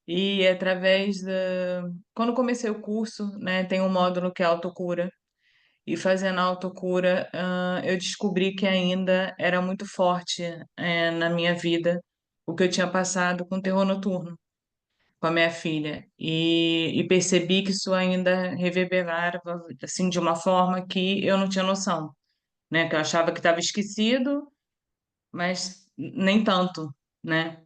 E através da... Quando comecei o curso, né, tem um módulo que é autocura, e fazendo a autocura, eu descobri que ainda era muito forte, na minha vida o que eu tinha passado com terror noturno com a minha filha e percebi que isso ainda reverberava assim de uma forma que eu não tinha noção, né? Que eu achava que estava esquecido, mas nem tanto, né?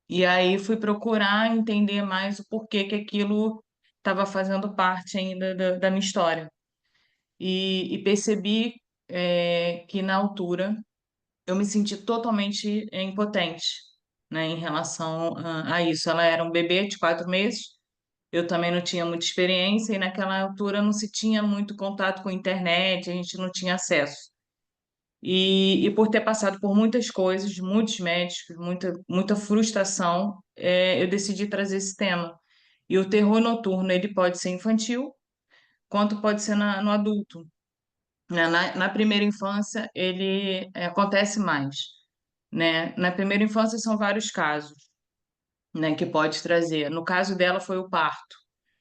E aí fui procurar entender mais o porquê que aquilo estava fazendo parte ainda da minha história e percebi que na altura eu me senti totalmente impotente, né? Em relação a isso. Ela era um bebê de 4 meses eu também não tinha muita experiência e naquela altura não se tinha muito contato com a internet, a gente não tinha acesso. E por ter passado por muitas coisas, muitos médicos, muita frustração, eu decidi trazer esse tema. E o terror noturno, ele pode ser infantil, quanto pode ser no adulto, né? Na primeira infância, ele acontece mais, né? Na primeira infância são vários casos, né, que pode trazer. No caso dela foi o parto.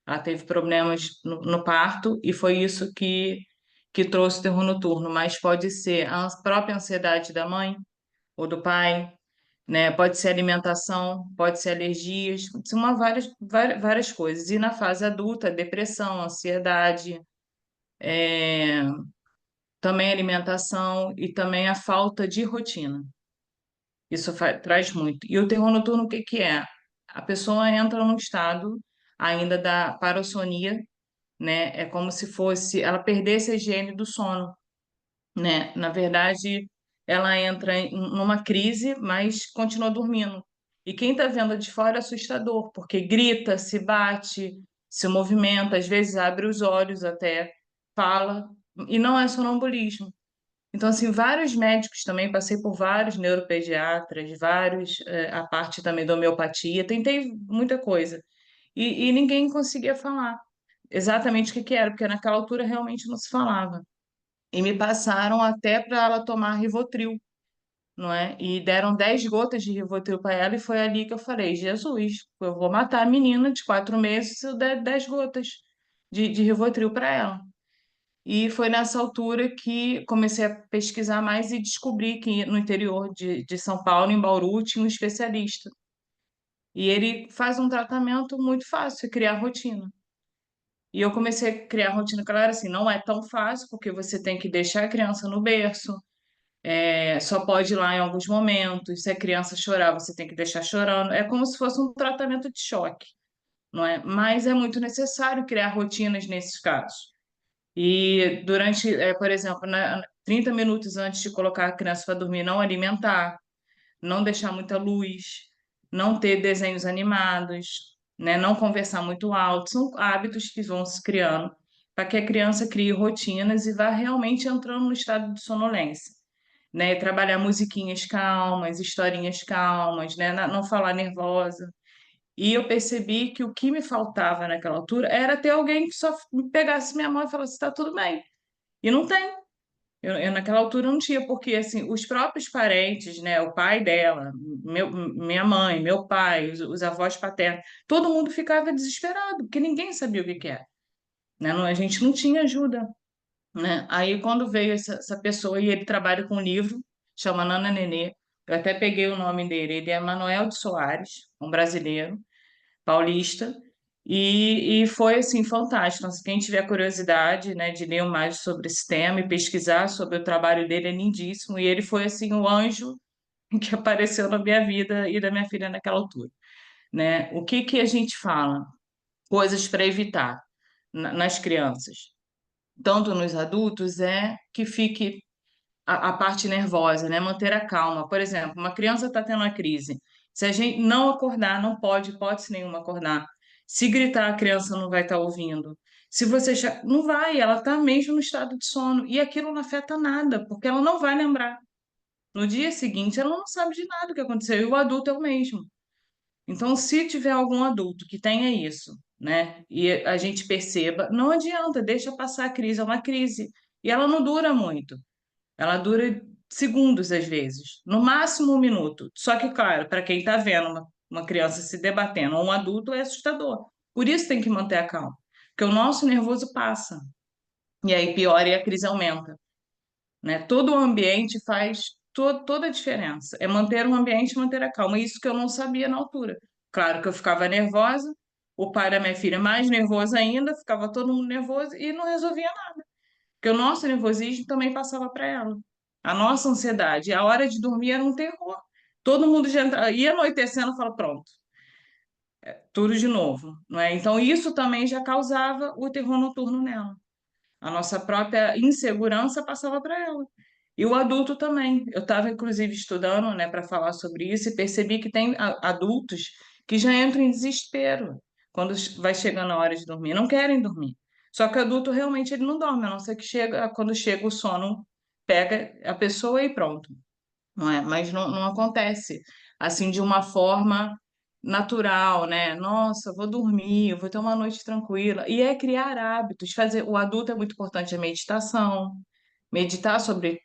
Ela teve problemas no parto e foi isso que trouxe o terror noturno, mas pode ser a própria ansiedade da mãe ou do pai, né? Pode ser alimentação, pode ser alergias, são várias coisas. E na fase adulta, depressão, ansiedade, é, também alimentação e também a falta de rotina. Isso traz muito. E o terror noturno, o que que é? A pessoa entra num estado ainda da parossonia, né? É como se fosse ela perdesse a higiene do sono, né? Na verdade, ela entra numa crise, mas continua dormindo. E quem está vendo de fora é assustador, porque grita, se bate, se movimenta, às vezes abre os olhos até, fala, e não é sonambulismo. Então, assim, vários médicos também, passei por vários neuropediatras, a parte também da homeopatia, tentei muita coisa. E ninguém conseguia falar exatamente o que que era, porque naquela altura realmente não se falava. E me passaram até para ela tomar Rivotril, não é? E deram 10 gotas de Rivotril para ela, e foi ali que eu falei: Jesus, eu vou matar a menina de 4 meses se eu der 10 gotas de Rivotril para ela. E foi nessa altura que comecei a pesquisar mais e descobri que no interior de São Paulo, em Bauru, tinha um especialista. E ele faz um tratamento muito fácil, é criar rotina. E eu comecei a criar rotina, claro, assim, não é tão fácil, porque você tem que deixar a criança no berço, só pode ir lá em alguns momentos. Se a criança chorar, você tem que deixar chorando. É como se fosse um tratamento de choque, não é? Mas é muito necessário criar rotinas nesses casos. E durante, por exemplo, 30 minutos antes de colocar a criança para dormir, não alimentar, não deixar muita luz, não ter desenhos animados, né? Não conversar muito alto. São hábitos que vão se criando para que a criança crie rotinas e vá realmente entrando no estado de sonolência, né? Trabalhar musiquinhas calmas, historinhas calmas, né? Não falar nervosa. E eu percebi que o que me faltava naquela altura era ter alguém que só me pegasse minha mão e falasse: está tudo bem. E não tem. Eu naquela altura não tinha, porque assim, os próprios parentes, né, o pai dela, minha mãe, meu pai, os avós paternos, todo mundo ficava desesperado, porque ninguém sabia o que que era, né? A gente não tinha ajuda, né? Aí quando veio essa pessoa, e ele trabalha com um livro, chama Nana Nenê, eu até peguei o nome dele, ele é Manuel de Soares, um brasileiro, paulista, e foi assim fantástico. Então, quem tiver curiosidade, né, de ler mais sobre esse tema e pesquisar sobre o trabalho dele, é lindíssimo. E ele foi assim o anjo que apareceu na minha vida e da minha filha naquela altura, né? O que que a gente fala? Coisas para evitar nas crianças, tanto nos adultos, é que fique a parte nervosa, né? Manter a calma. Por exemplo, uma criança está tendo uma crise. Se a gente não acordar, não pode, hipótese nenhuma acordar. Se gritar, a criança não vai estar ouvindo. Se você. Não vai, ela está mesmo no estado de sono. E aquilo não afeta nada, porque ela não vai lembrar. No dia seguinte, ela não sabe de nada o que aconteceu. E o adulto é o mesmo. Então, se tiver algum adulto que tenha isso, né, e a gente perceba, não adianta, deixa passar a crise, é uma crise. E ela não dura muito. Ela dura segundos às vezes, no máximo 1 minuto. Só que, claro, para quem está vendo uma criança se debatendo ou um adulto, é assustador. Por isso tem que manter a calma, porque o nosso nervoso passa. E aí piora e a crise aumenta, né? Todo o ambiente faz toda a diferença. É manter o ambiente e manter a calma. Isso que eu não sabia na altura. Claro que eu ficava nervosa, o pai da minha filha mais nervoso ainda, ficava todo mundo nervoso e não resolvia nada. Porque o nosso nervosismo também passava para ela. A nossa ansiedade. A hora de dormir era um terror. Todo mundo já ia anoitecendo e fala: pronto, tudo de novo, não é? Então, isso também já causava o terror noturno nela. A nossa própria insegurança passava para ela. E o adulto também. Eu estava, inclusive, estudando, né, para falar sobre isso e percebi que tem adultos que já entram em desespero. quando vai chegando a hora de dormir, não querem dormir. Só que o adulto realmente ele não dorme, a não ser que quando chega o sono, pega a pessoa e pronto, não é? Mas não acontece assim de uma forma natural, né? Nossa, vou dormir, eu vou ter uma noite tranquila. E é criar hábitos, fazer. O adulto é muito importante a meditação, meditar sobre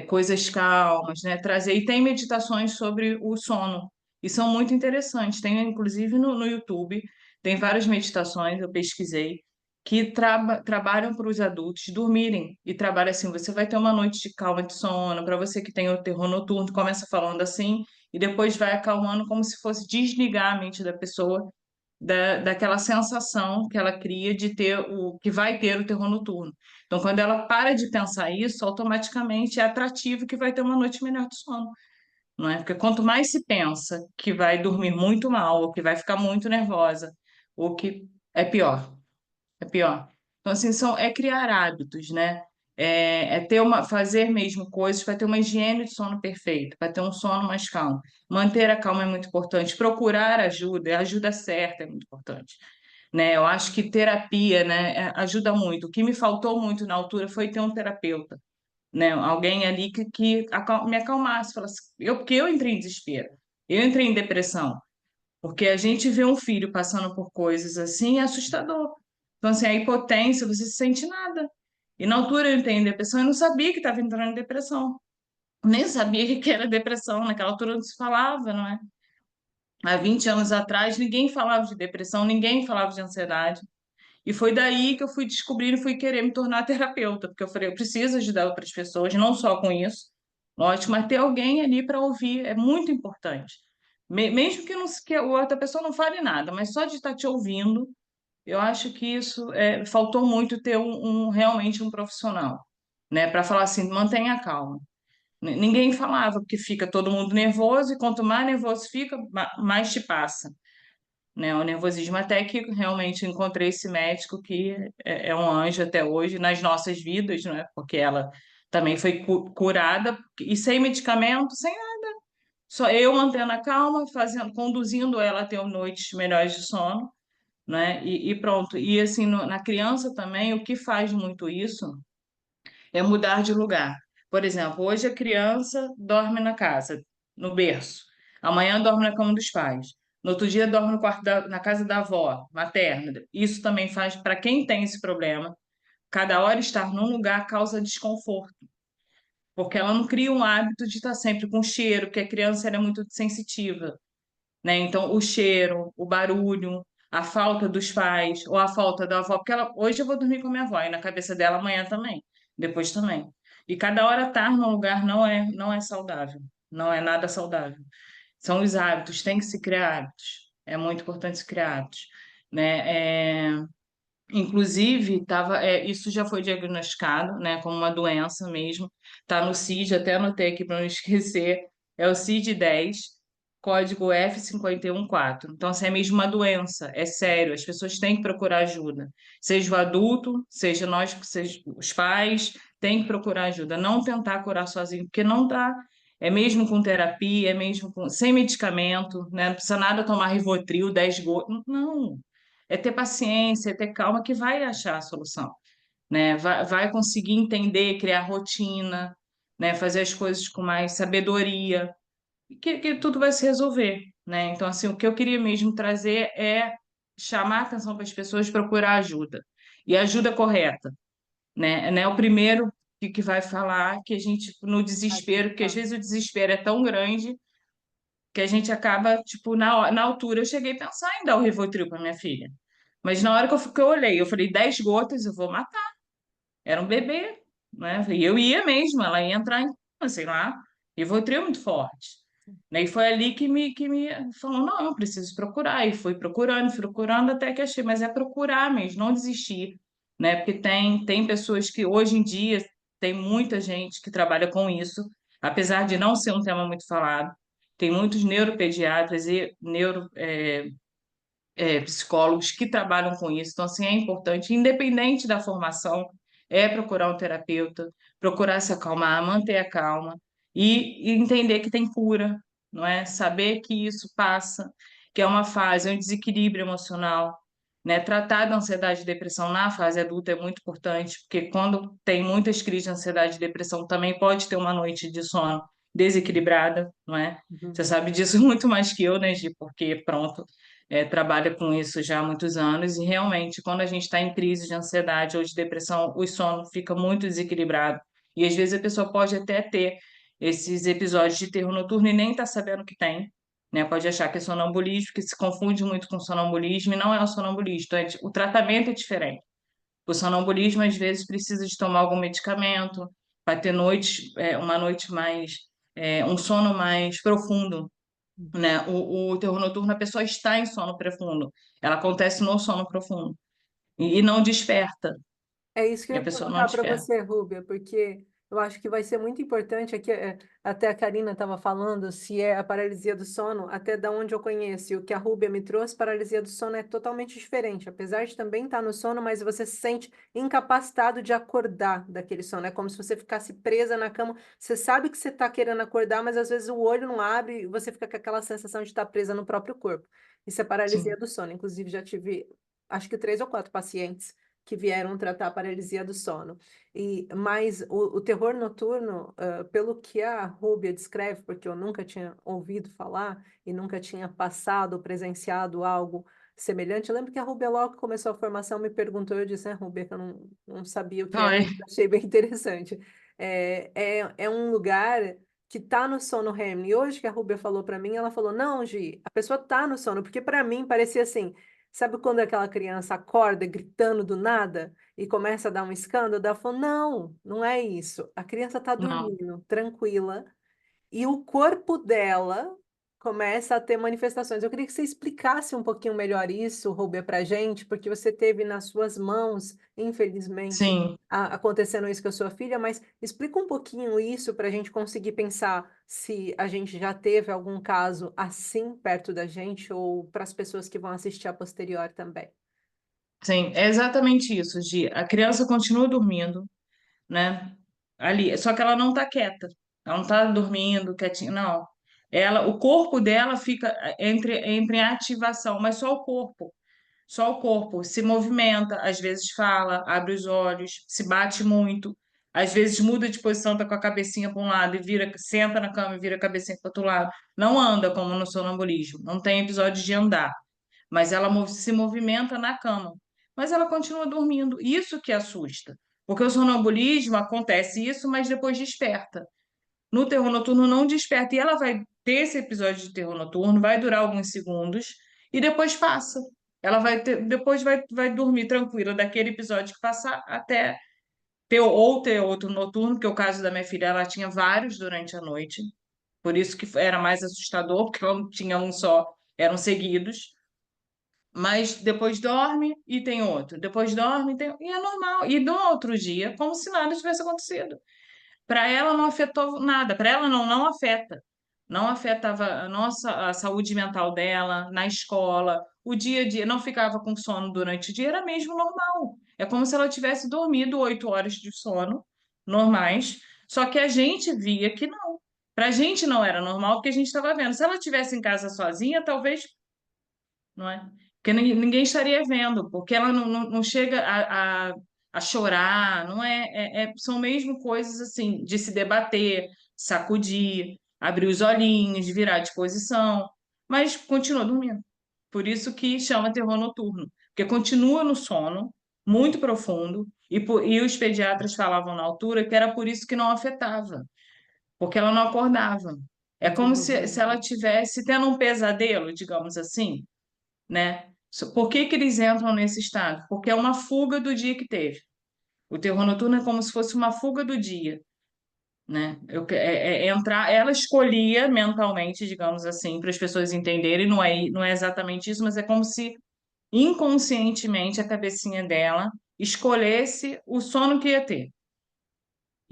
coisas calmas, né? Trazer. E tem meditações sobre o sono, e são muito interessantes. Tem, inclusive, no YouTube, tem várias meditações, eu pesquisei, que trabalham para os adultos dormirem. E trabalha assim: você vai ter uma noite de calma de sono, para você que tem o terror noturno, começa falando assim, e depois vai acalmando como se fosse desligar a mente da pessoa daquela sensação que ela cria de ter que vai ter o terror noturno. Então, quando ela para de pensar isso, automaticamente é atrativo que vai ter uma noite melhor de sono, não é? Porque quanto mais se pensa que vai dormir muito mal, ou que vai ficar muito nervosa, ou que é pior. É pior. Então, assim, é criar hábitos, né? Fazer mesmo coisas para ter uma higiene de sono perfeita, para ter um sono mais calmo. Manter a calma é muito importante. Procurar ajuda, a ajuda certa é muito importante, né? Eu acho que terapia, né, ajuda muito. O que me faltou muito na altura foi ter um terapeuta, né? Alguém ali que me acalmasse, falasse, porque eu entrei em desespero, eu entrei em depressão. Porque a gente vê um filho passando por coisas assim, é assustador. Então, assim, a impotência, você se sente nada. E na altura eu entrei em depressão, eu não sabia que estava entrando em depressão. Nem sabia o que era depressão, naquela altura não se falava, não é? Há 20 anos atrás, ninguém falava de depressão, ninguém falava de ansiedade. E foi daí que eu fui descobrindo, fui querer me tornar terapeuta, porque eu falei, eu preciso ajudar outras pessoas, não só com isso, lógico, mas ter alguém ali para ouvir é muito importante. Mesmo que, não, que a outra pessoa não fale nada, mas só de estar te ouvindo, eu acho que isso faltou muito ter realmente um profissional, né, para falar assim, mantenha a calma. Ninguém falava, porque fica todo mundo nervoso, e quanto mais nervoso fica, mais te passa, né, o nervosismo, até que realmente encontrei esse médico que é um anjo até hoje nas nossas vidas, né? Porque ela também foi curada e sem medicamento, sem nada. Só eu mantendo a calma, conduzindo ela a ter noites melhores de sono, né? E pronto. E assim, na criança também, o que faz muito isso é mudar de lugar. Por exemplo, hoje a criança dorme na casa, no berço. Amanhã dorme na cama dos pais. No outro dia dorme no quarto na casa da avó, materna. Isso também faz, para quem tem esse problema, cada hora estar num lugar causa desconforto, porque ela não cria um hábito de estar sempre com cheiro, porque a criança era muito sensitiva, né? Então, o cheiro, o barulho, a falta dos pais ou a falta da avó, porque hoje eu vou dormir com minha avó e na cabeça dela amanhã também, depois também. E cada hora estar num lugar não é saudável, não é nada saudável. São os hábitos, tem que se criar hábitos. É muito importante se criar hábitos, né? Inclusive, isso já foi diagnosticado, né, como uma doença mesmo. Está no CID, até anotei aqui para não esquecer. É o CID-10, código F514. Então, assim, é mesmo uma doença, é sério. As pessoas têm que procurar ajuda. Seja o adulto, seja nós, seja os pais, têm que procurar ajuda. Não tentar curar sozinho, porque não dá. É mesmo com terapia, é mesmo sem medicamento, né? Não precisa nada tomar Rivotril, 10 gotas. Não. É ter paciência, é ter calma que vai achar a solução, né? Vai conseguir entender, criar rotina, né? Fazer as coisas com mais sabedoria, que tudo vai se resolver, né? Então, assim, o que eu queria mesmo trazer é chamar a atenção para as pessoas procurar ajuda. E ajuda correta, né? Não é o primeiro que vai falar que a gente, no desespero, porque às vezes o desespero é tão grande que a gente acaba, tipo, na altura, eu cheguei a pensar em dar o Rivotril para minha filha. Mas na hora que eu olhei, eu falei, 10 gotas, eu vou matar. Era um bebê, né? E eu ia mesmo, ela ia entrar em coma, sei lá. Rivotril muito forte. Né? E foi ali que me falou, não, eu preciso procurar. E fui procurando, até que achei. Mas é procurar mesmo, não desistir, né? Porque tem pessoas que, hoje em dia, tem muita gente que trabalha com isso, apesar de não ser um tema muito falado. Tem muitos neuropediatras e psicólogos que trabalham com isso. Então, assim, é importante, independente da formação, é procurar um terapeuta, procurar se acalmar, manter a calma e entender que tem cura, não é? Saber que isso passa. que é uma fase, um desequilíbrio emocional, né? Tratar da ansiedade e depressão na fase adulta é muito importante, porque quando tem muitas crises de ansiedade e depressão, também pode ter uma noite de sono desequilibrada, não é? Você sabe disso muito mais que eu, né, Gi? Porque, pronto, trabalha com isso já há muitos anos, e realmente, quando a gente está em crise de ansiedade ou de depressão, o sono fica muito desequilibrado. E às vezes a pessoa pode até ter esses episódios de terror noturno e nem tá sabendo que tem, né? Pode achar que é sonambulismo, que se confunde muito com sonambulismo, e não é o sonambulismo. Então, o tratamento é diferente. O sonambulismo, às vezes, precisa de tomar algum medicamento para ter noites, uma noite mais, um sono mais profundo, né? O terror noturno, a pessoa está em sono profundo. Ela acontece no sono profundo e não desperta. É isso que E eu a ia pessoa não perguntar para desperta. você, Rúbia, porque eu acho que vai ser muito importante aqui, até a Karina estava falando, se é a paralisia do sono, até da onde eu conheço, e o que a Rúbia me trouxe, paralisia do sono é totalmente diferente, apesar de também estar no sono, mas você se sente incapacitado de acordar daquele sono, é como se você ficasse presa na cama, você sabe que você está querendo acordar, mas às vezes o olho não abre e você fica com aquela sensação de estar presa no próprio corpo. Isso é paralisia Sim, do sono, inclusive já tive, acho que 3 ou 4 pacientes que vieram tratar a paralisia do sono. Mas o terror noturno, pelo que a Rúbia descreve, porque eu nunca tinha ouvido falar e nunca tinha passado ou presenciado algo semelhante. Eu lembro que a Rúbia, logo que começou a formação, me perguntou, eu disse, Rúbia, que eu não sabia o que era, foi. achei bem interessante. É um lugar que está no sono REM. E hoje que a Rúbia falou para mim, ela falou, não, Gi, a pessoa está no sono, porque para mim parecia assim, sabe quando aquela criança acorda gritando do nada e começa a dar um escândalo? Ela falou: não, não é isso. A criança está Não, dormindo, tranquila, e o corpo dela começa a ter manifestações. Eu queria que você explicasse um pouquinho melhor isso, Rubia, para a gente, porque você teve nas suas mãos, infelizmente, sim. acontecendo isso com a sua filha, mas explica um pouquinho isso para a gente conseguir pensar se a gente já teve algum caso assim perto da gente ou para as pessoas que vão assistir a posterior também. Sim, é exatamente isso, Gi. A criança continua dormindo, né? Ali, só que ela não está quieta. Ela não está dormindo, quietinha, não. O corpo dela fica entre a ativação, mas só o corpo. Só o corpo se movimenta, às vezes fala, abre os olhos, se bate muito, às vezes muda de posição, tá com a cabecinha para um lado e vira, senta na cama e vira a cabecinha para outro lado. Não anda como no sonambulismo, não tem episódio de andar, mas ela se movimenta na cama. Mas ela continua dormindo. Isso que assusta. Porque o sonambulismo acontece isso, mas depois desperta. No terror noturno não desperta. E ela vai ter esse episódio de terror noturno, vai durar alguns segundos e depois passa. Ela depois vai dormir tranquila daquele episódio que passar até ter outro noturno, porque o caso da minha filha, ela tinha vários durante a noite. Por isso que era mais assustador, porque ela não tinha um só, eram seguidos. Mas depois dorme e tem outro. Depois dorme e tem. E é normal. E no outro dia, como se nada tivesse acontecido. Para ela não afetou nada. Para ela não afeta. Não afetava a saúde mental dela, na escola, o dia a dia. Não ficava com sono durante o dia, era mesmo normal. É como se ela tivesse dormido 8 horas de sono, normais. Só que a gente via que não. Para a gente não era normal, porque a gente estava vendo. Se ela estivesse em casa sozinha, talvez não é? Porque ninguém estaria vendo, porque ela não chega a chorar, não é, são mesmo coisas assim, de se debater, sacudir, abrir os olhinhos, virar de posição, mas continua dormindo. Por isso que chama terror noturno, porque continua no sono, muito profundo, e os pediatras falavam na altura que era por isso que não afetava, porque ela não acordava. É como se ela tivesse tendo um pesadelo, digamos assim, né? Por que que eles entram nesse estado? Porque é uma fuga do dia que teve. O terror noturno é como se fosse uma fuga do dia, né? Entrar, ela escolhia mentalmente, digamos assim, para as pessoas entenderem, não é exatamente isso, mas é como se inconscientemente a cabecinha dela escolhesse o sono que ia ter.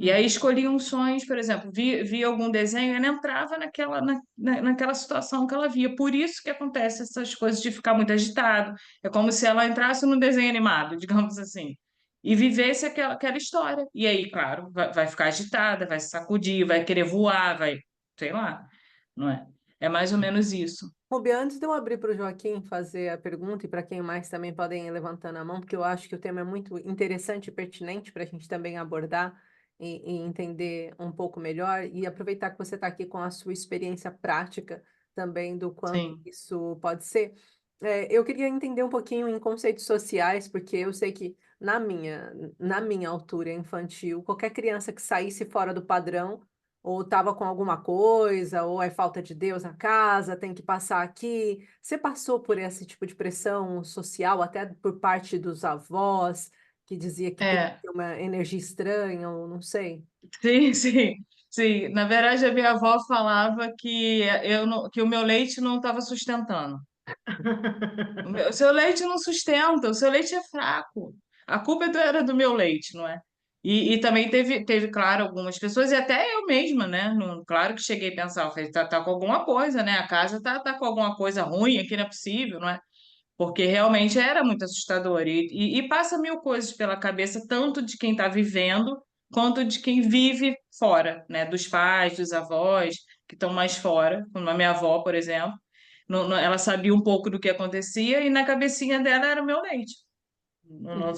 E aí Uhum. escolhia uns sonhos, por exemplo, via algum desenho, ela entrava naquela situação que ela via. Por isso que acontece essas coisas de ficar muito agitado. É como se ela entrasse num desenho animado, digamos assim, e vivesse aquela história. E aí, claro, vai ficar agitada, vai se sacudir, vai querer voar, sei lá, não é? É mais ou menos isso. Rubi, antes de eu abrir para o Joaquim fazer a pergunta e para quem mais também podem ir levantando a mão, porque eu acho que o tema é muito interessante e pertinente para a gente também abordar e entender um pouco melhor e aproveitar que você está aqui com a sua experiência prática também do quanto Sim, isso pode ser. Eu queria entender um pouquinho em conceitos sociais, porque eu sei que na minha altura infantil, qualquer criança que saísse fora do padrão ou estava com alguma coisa, ou é falta de Deus na casa, tem que passar aqui. Você passou por esse tipo de pressão social, até por parte dos avós, que dizia que tem é, uma energia estranha, ou não sei. sim, sim, sim. Na verdade, a minha avó falava que que o meu leite não estava sustentando. O seu leite não sustenta, o seu leite é fraco. A culpa era do meu leite, não é? E também teve, claro, algumas pessoas, e até eu mesma, né? Claro que cheguei a pensar, eu falei, tá com alguma coisa, né? A casa tá com alguma coisa ruim aqui, não é possível, não é? Porque realmente era muito assustador. E passa mil coisas pela cabeça, tanto de quem está vivendo, quanto de quem vive fora, né? Dos pais, dos avós, que estão mais fora, como a minha avó, por exemplo. Ela sabia um pouco do que acontecia e na cabecinha dela era o meu leite. Não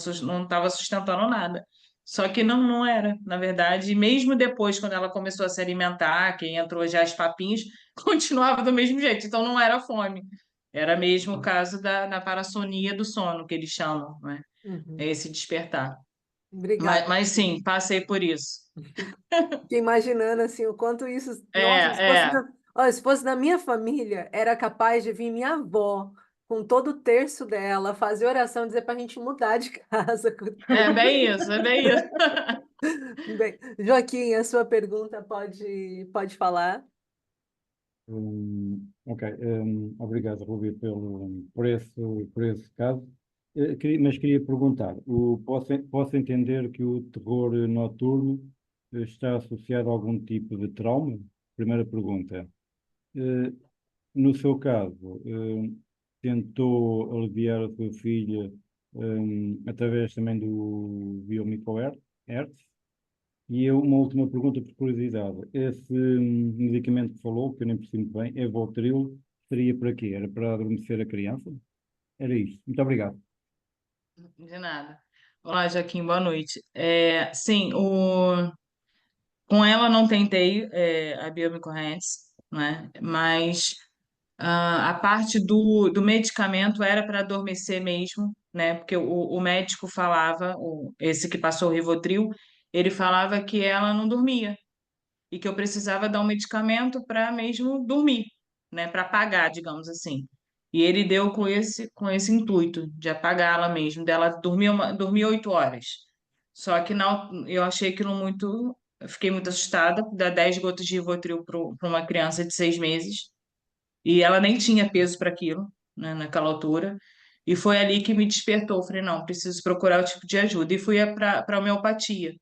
estava sustentando nada. Só que não era, na verdade. E mesmo depois, quando ela começou a se alimentar, que entrou já as papinhas, continuava do mesmo jeito. Então não era fome. Era mesmo o caso da parassonia do sono, que eles chamam, né? É Uhum. esse despertar. Obrigada. Mas sim, passei por isso. Fiquei imaginando assim o quanto isso. É, Nossa, é. olha, se fosse na minha família, era capaz de vir minha avó, com todo o terço dela, fazer oração, dizer para a gente mudar de casa. É bem isso, é bem isso. Bem, Joaquim, a sua pergunta pode falar. Ok, obrigado, Rubio, por esse caso. Mas queria perguntar, posso entender que o terror noturno está associado a algum tipo de trauma? Primeira pergunta. Eh, No seu caso, tentou aliviar a sua filha, através também do Hertz? E uma última pergunta por curiosidade. Esse medicamento que falou, que eu nem percebi muito bem, é Votril, seria para quê? Era para adormecer a criança? Era isto. Muito obrigado. De nada. Olá, Joaquim, boa noite. Sim, com ela não tentei a biomicorrentes, né? Mas a parte do medicamento era para adormecer mesmo, né? Porque o médico falava, esse que passou o Rivotril, ele falava que ela não dormia e que eu precisava dar um medicamento para mesmo dormir, né? Para apagar, digamos assim. E ele deu com esse intuito de apagá-la mesmo, dela dormir 8 horas. Só que não, eu achei aquilo muito. Eu fiquei muito assustada, dar 10 gotas de Rivotril para uma criança de 6 meses. E ela nem tinha peso para aquilo, né, naquela altura. E foi ali que me despertou. Eu falei, não, preciso procurar o tipo de ajuda. E fui para a homeopatia,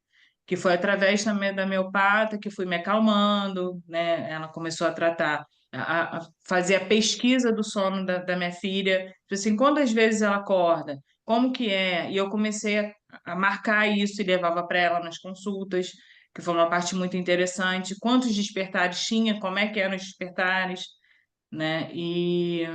que foi através também da homeopata que fui me acalmando, né? Ela começou a tratar, a fazer a pesquisa do sono da minha filha. Tipo assim, quantas vezes ela acorda? Como que é? E eu comecei a marcar isso e levava para ela nas consultas, que foi uma parte muito interessante. Quantos despertares tinha? Como é que eram os despertares? Né? E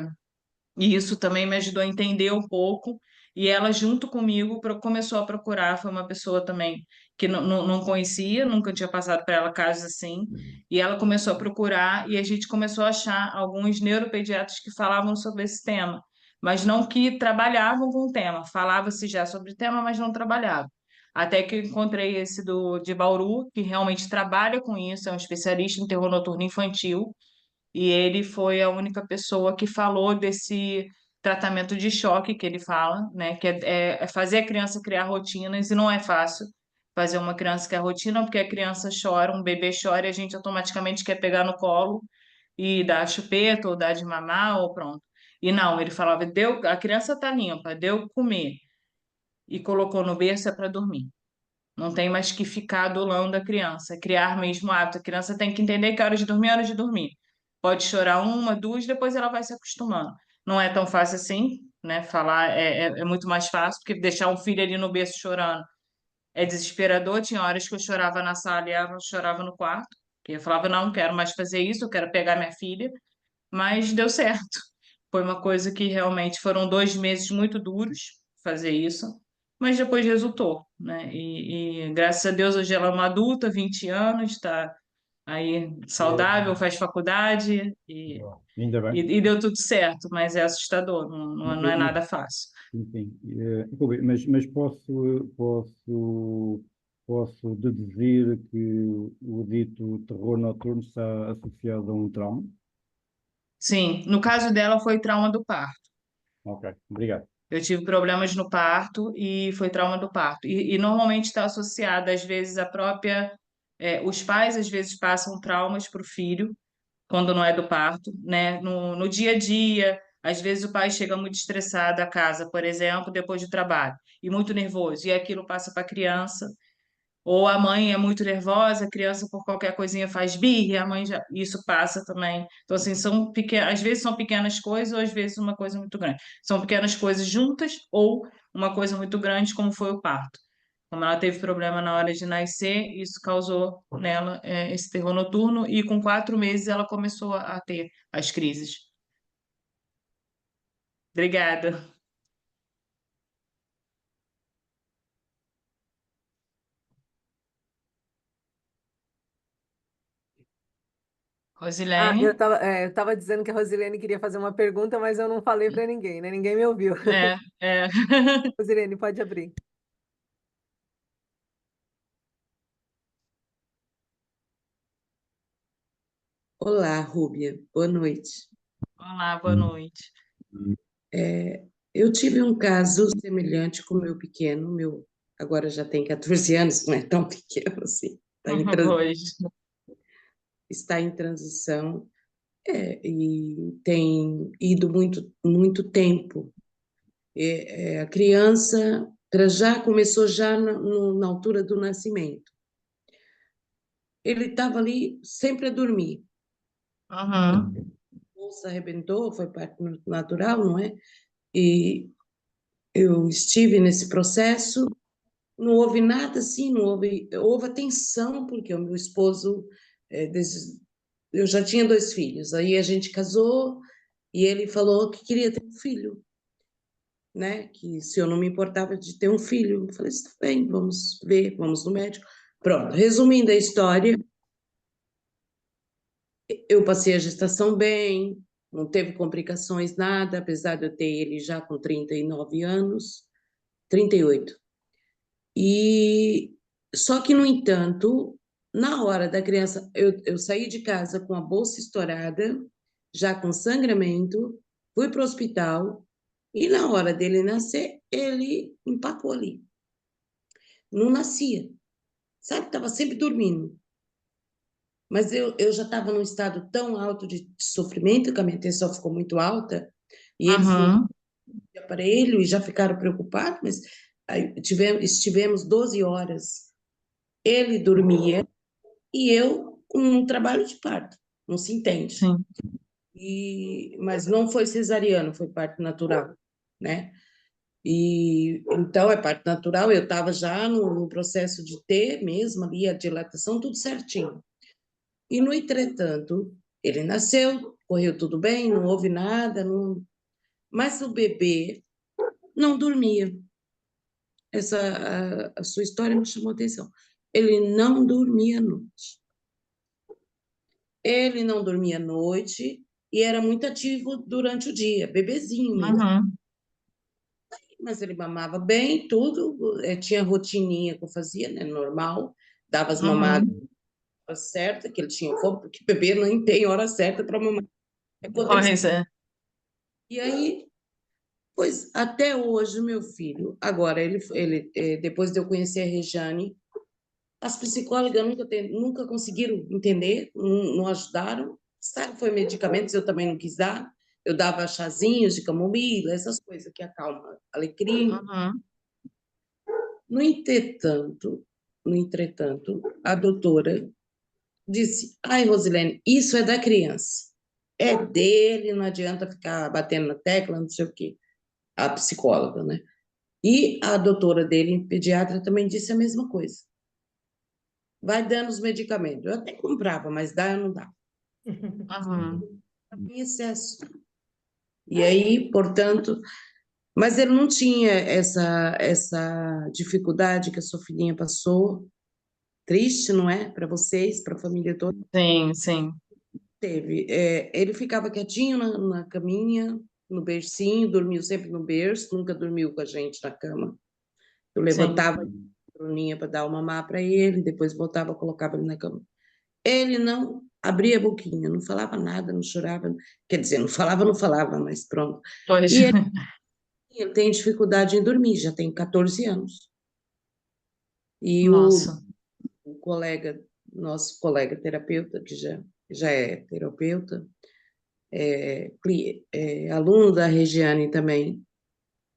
isso também me ajudou a entender um pouco. E ela, junto comigo, começou a procurar. Foi uma pessoa também que não conhecia, nunca tinha passado para ela casos assim. E ela começou a procurar e a gente começou a achar alguns neuropediatras que falavam sobre esse tema, mas não que trabalhavam com o tema. Falava-se já sobre o tema, mas não trabalhavam. Até que eu encontrei esse de Bauru, que realmente trabalha com isso, é um especialista em terror noturno infantil e ele foi a única pessoa que falou desse tratamento de choque que ele fala, né? Que é fazer a criança criar rotinas, e não é fácil fazer uma criança criar rotina, porque a criança chora, um bebê chora, e a gente automaticamente quer pegar no colo e dar chupeta, ou dar de mamar, ou pronto. E não, ele falava, a criança tá limpa, deu comer, e colocou no berço é para dormir. Não tem mais que ficar adulando a criança, criar mesmo hábito. A criança tem que entender que é hora de dormir, é hora de dormir. Pode chorar uma, duas, depois ela vai se acostumando. Não é tão fácil assim, né? Falar é muito mais fácil, porque deixar um filho ali no berço chorando é desesperador. Tinha horas que eu chorava na sala e ela chorava no quarto. Que eu falava, não, quero mais fazer isso, eu quero pegar minha filha. mas deu certo. Foi uma coisa que realmente foram 2 meses muito duros fazer isso, mas depois resultou, né? E graças a Deus hoje ela é uma adulta, 20 anos, está aí saudável, faz faculdade Bom, ainda e, bem. e deu tudo certo, mas é assustador, não é Mas, nada fácil. enfim, Rubem, mas posso deduzir que o dito terror noturno está associado a um trauma? Sim, no caso dela foi trauma do parto. Ok, obrigado. Eu tive problemas no parto e foi trauma do parto. E normalmente está associado, às vezes, a própria. Os pais, às vezes, passam traumas para o filho, quando não é do parto, né? No dia a dia, às vezes o pai chega muito estressado a casa, por exemplo, depois do trabalho, e muito nervoso, e aquilo passa para a criança. Ou a mãe é muito nervosa, a criança por qualquer coisinha faz birra, a mãe já, isso passa também. Então, assim, às vezes são pequenas coisas, ou às vezes uma coisa muito grande. São pequenas coisas juntas, ou uma coisa muito grande, como foi o parto. Como ela teve problema na hora de nascer, isso causou nela, esse terror noturno, e com 4 meses ela começou a ter as crises. Obrigada. Ah, Rosilene? eu tava dizendo que a Rosilene queria fazer uma pergunta, mas eu não falei para ninguém, né? Ninguém me ouviu. É. Rosilene, pode abrir. Olá, Rúbia. Boa noite. Olá, boa noite. Eu tive um caso semelhante com o meu pequeno, meu agora já tem 14 anos, não é tão pequeno assim, Pois. está em transição, e tem ido muito, muito tempo. A criança, para já, começou já na altura do nascimento. Ele estava ali sempre a dormir. Uhum. Bolsa arrebentou, foi parte natural, não é? E eu estive nesse processo. Não houve nada assim, houve atenção, porque o meu esposo, eu já tinha 2 filhos, aí a gente casou e ele falou que queria ter um filho, né? Que se eu não me importava de ter um filho, eu falei, está bem, vamos ver, vamos no médico. Pronto, resumindo a história, eu passei a gestação bem, não teve complicações, nada, apesar de eu ter ele já com 39 anos, 38. E só que, no entanto, na hora da criança, eu saí de casa com a bolsa estourada, já com sangramento, fui para o hospital e na hora dele nascer, ele empacou ali. Não nascia, sabe? Estava sempre dormindo. Mas eu já estava num estado tão alto de sofrimento, que a minha tensão ficou muito alta, e eles não Uhum. tinham aparelho e já ficaram preocupados, mas aí estivemos 12 horas. Ele dormia e eu com um trabalho de parto, não se entende. Sim. Mas não foi cesariano, foi parto natural, né? E então é parto natural, eu estava já no processo de ter mesmo ali a dilatação, tudo certinho. E no entretanto, ele nasceu, correu tudo bem, não houve nada, mas o bebê não dormia. A sua história me chamou a atenção. Ele não dormia à noite. Ele não dormia à noite e era muito ativo durante o dia, bebezinho mesmo. Uhum. Mas ele mamava bem, tudo, tinha rotininha que eu fazia, né, normal, dava as mamadas Uhum. na hora certa, que ele tinha fome, porque bebê não tem hora certa para mamar. É quando ele... Pois é. E aí, pois, até hoje, meu filho, agora, depois de eu conhecer a Rejane, as psicólogas nunca conseguiram entender, não ajudaram. Sabe, foi medicamentos, eu também não quis dar. Eu dava chazinhos de camomila, essas coisas que acalmam, alecrim. Uhum. No entretanto, no entretanto, a doutora disse: ai, Rosilene, isso é da criança. É dele, não adianta ficar batendo na tecla, não sei o quê. A psicóloga, né? E a doutora dele, pediatra, também disse a mesma coisa. Vai dando os medicamentos. Eu até comprava, mas dá ou não dá. Uhum. em excesso. E aí, portanto, mas ele não tinha essa dificuldade que a sua filhinha passou. Triste, não é? Para vocês, para a família toda. Sim, sim. Teve. Ele ficava quietinho na caminha, no bercinho, dormiu sempre no berço, nunca dormiu com a gente na cama. Eu Sim. levantava a Bruninha para dar uma mamar para ele, depois voltava, colocava ele na cama. Ele não abria a boquinha, não falava nada, não chorava. Quer dizer, não falava, mas pronto. Pois. E ele tem dificuldade em dormir, já tem 14 anos. E Nossa. o nosso colega terapeuta, que já é terapeuta, aluno da Regiane também,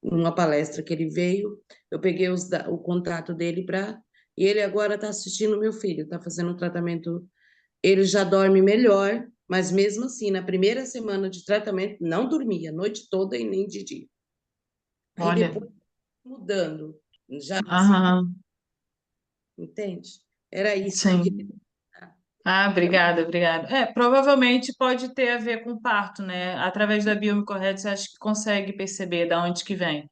numa palestra que ele veio, eu peguei o contato dele e ele agora está assistindo meu filho, está fazendo o tratamento. Ele já dorme melhor, mas mesmo assim, na primeira semana de tratamento, não dormia a noite toda e nem de dia. Aí Olha. depois mudando, já Aham. entende? Era isso que eu Sim. queria. Ah, obrigada, obrigada. Provavelmente pode ter a ver com o parto, né? Através da biomicorretes, acho que consegue perceber da onde que vem.